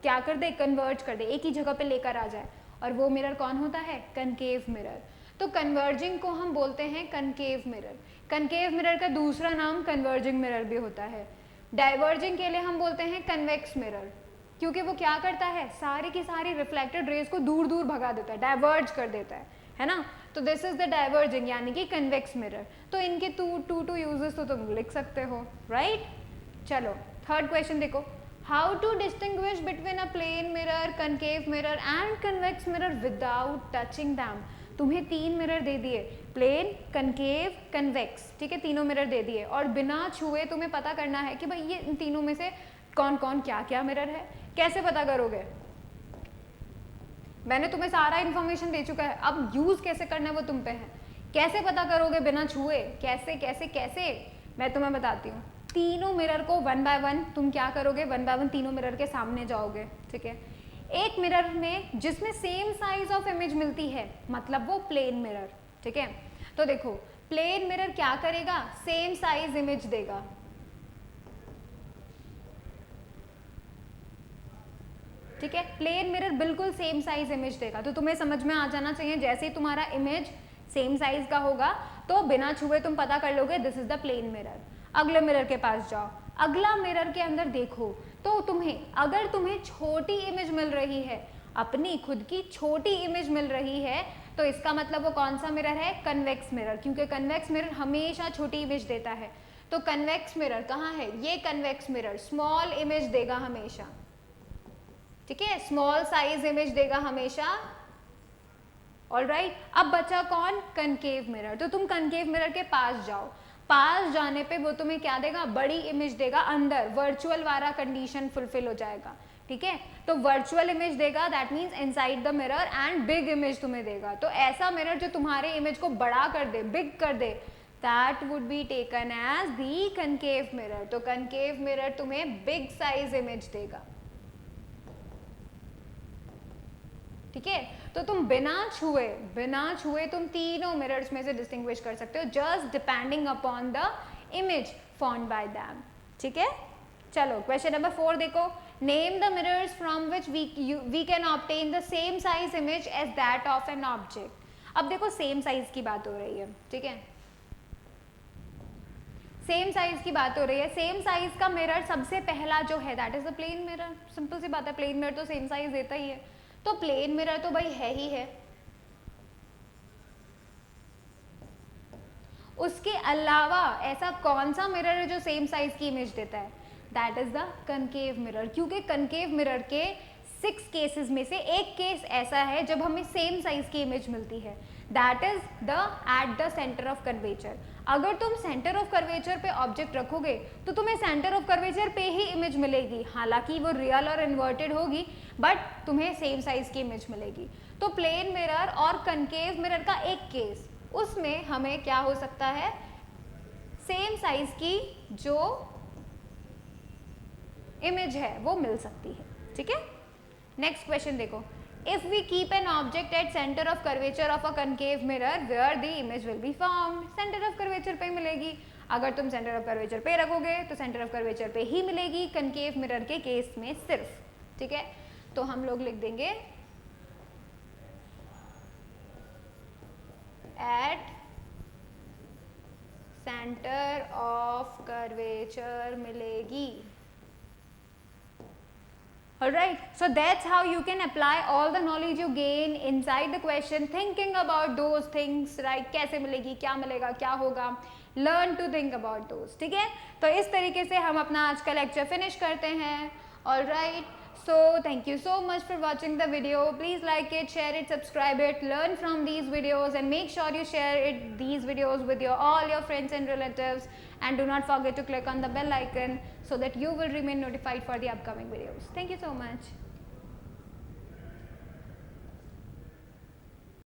क्या कर दे, कन्वर्ज कर दे, एक ही जगह पे लेकर आ जाए, और वो मिरर कौन होता है, कनकेव मिरर। तो कन्वर्जिंग को हम बोलते हैं कनकेव मिरर। कनकेव मिरर का दूसरा नाम कन्वर्जिंग मिरर भी होता है। डाइवर्जिंग के लिए हम बोलते हैं कन्वेक्स मिरर, क्योंकि वो क्या करता है, सारी की सारी रिफ्लेक्टेड रेज को दूर दूर भगा देता है, डाइवर्ज कर देता है ना। तो दिस इज द डाइवर्जिंग यानी कि कन्वेक्स मिरर। तो इनके टू यूजेस तो तुम लिख सकते हो, राइट। चलो थर्ड क्वेश्चन देखो, how to distinguish between a plane mirror, concave mirror and convex mirror without touching them. तुम्हें तीन मिरर दे दिए, प्लेन, कनकेव, कन्वेक्स, ठीक है, तीनों मिरर दे दिए, और बिना छुए तुम्हें पता करना है कि भाई ये इन तीनों में से कौन कौन क्या क्या मिरर है। कैसे पता करोगे, मैंने तुम्हें सारा इन्फॉर्मेशन दे चुका है, अब यूज कैसे करना है वो तुम पे है। कैसे पता करोगे बिना छुए, कैसे कैसे कैसे, मैं तुम्हें बताती हूँ। तीनों मिरर को वन बाय वन तुम क्या करोगे, वन बाय वन तीनों मिरर के सामने जाओगे, ठीक है। एक मिरर में जिसमें सेम साइज ऑफ इमेज मिलती है, मतलब वो प्लेन मिरर, ठीक है। तो देखो प्लेन मिरर क्या करेगा, सेम साइज इमेज देगा, ठीक है। प्लेन मिरर बिल्कुल सेम साइज इमेज देगा, तो तुम्हें समझ में आ जाना चाहिए जैसे ही तुम्हारा इमेज सेम साइज का होगा तो बिना छुए तुम पता कर लोगे this is the plane mirror. अगले मिरर के पास जाओ, अगला मिरर के अंदर देखो, तो तुम्हें अगर तुम्हें छोटी इमेज मिल रही है, अपनी खुद की छोटी इमेज मिल रही है, तो इसका मतलब वो कौन सा मिरर है, कन्वेक्स मिरर, क्योंकि कन्वेक्स मिरर हमेशा छोटी इमेज देता है। तो कन्वेक्स मिरर कहाँ है, ये कन्वेक्स मिरर स्मॉल इमेज देगा हमेशा, ठीक है, स्मॉल साइज इमेज देगा हमेशा, ऑलराइट, अब बचा कौन, कनकेव मिरर। तो तुम कनकेव मिरर के पास जाओ, पास जाने पे वो तुम्हें क्या देगा, बड़ी इमेज देगा, अंदर वर्चुअल वाला कंडीशन फुलफिल हो जाएगा, ठीक है। तो वर्चुअल इमेज देगा, that means inside the mirror, and big image तुम्हें देगा। तो ऐसा मिरर जो तुम्हारे इमेज को बड़ा कर दे, बिग कर दे, that would be taken as the concave mirror. तो कनकेव मिरर तुम्हें बिग साइज इमेज देगा, ठीक है। तो तुम बिना छुए तुम तीनों मिरर्स में से डिस्टिंग्विश कर सकते हो, just depending upon the image formed by them, ठीक है। चलो क्वेश्चन नंबर 4 देखो, name the mirrors from which we can obtain the same size image as that of an object. अब देखो सेम साइज की बात हो रही है, ठीक है, सेम साइज की बात हो रही है। सेम साइज का मिरर सबसे पहला जो है that is the plane mirror, simple सी बात है, प्लेन मिरर तो सेम साइज देता ही है। तो प्लेन मिरर तो भाई है ही है। उसके अलावा ऐसा कौन सा मिरर है जो सेम साइज की इमेज देता है, that is the concave mirror. क्योंकि कनकेव मिरर के 6 केसेस में से एक केस ऐसा है जब हमें सेम साइज की इमेज मिलती है, that is the at the centre of curvature. अगर तुम सेंटर ऑफ कर्वेचर पे ऑब्जेक्ट रखोगे तो तुम्हें सेंटर ऑफ कर्वेचर पे ही इमेज मिलेगी, हालांकि वो रियल और इन्वर्टेड होगी, बट तुम्हें सेम साइज की इमेज मिलेगी। तो प्लेन मिरर और कनकेव मिरर का एक केस, उसमें हमें क्या हो सकता है, सेम साइज की जो इमेज है वो मिल सकती है, ठीक है। नेक्स्ट क्वेश्चन देखो, if we keep an object at center of curvature of a concave mirror where the image will be formed, center of curvature पे मिलेगी। अगर तुम center of curvature पे रखोगे तो center of curvature पे ही मिलेगी, concave mirror के केस में सिर्फ, ठीक है। तो हम लोग लिख देंगे at center of curvature मिलेगी। Alright, so that's how you can apply all the knowledge you gain inside the question, thinking about those things, right? कैसे मिलेगी, क्या मिलेगा, क्या होगा, learn to think about those, ठीक है। तो इस तरीके से हम अपना आज का लेक्चर फिनिश करते हैं। Alright, so thank you so much for watching the video. Please like it, share it, subscribe it, learn from these videos, and make sure you share these videos with all your friends and relatives. And do not forget to click on the bell icon so that you will remain notified for the upcoming videos. Thank you so much.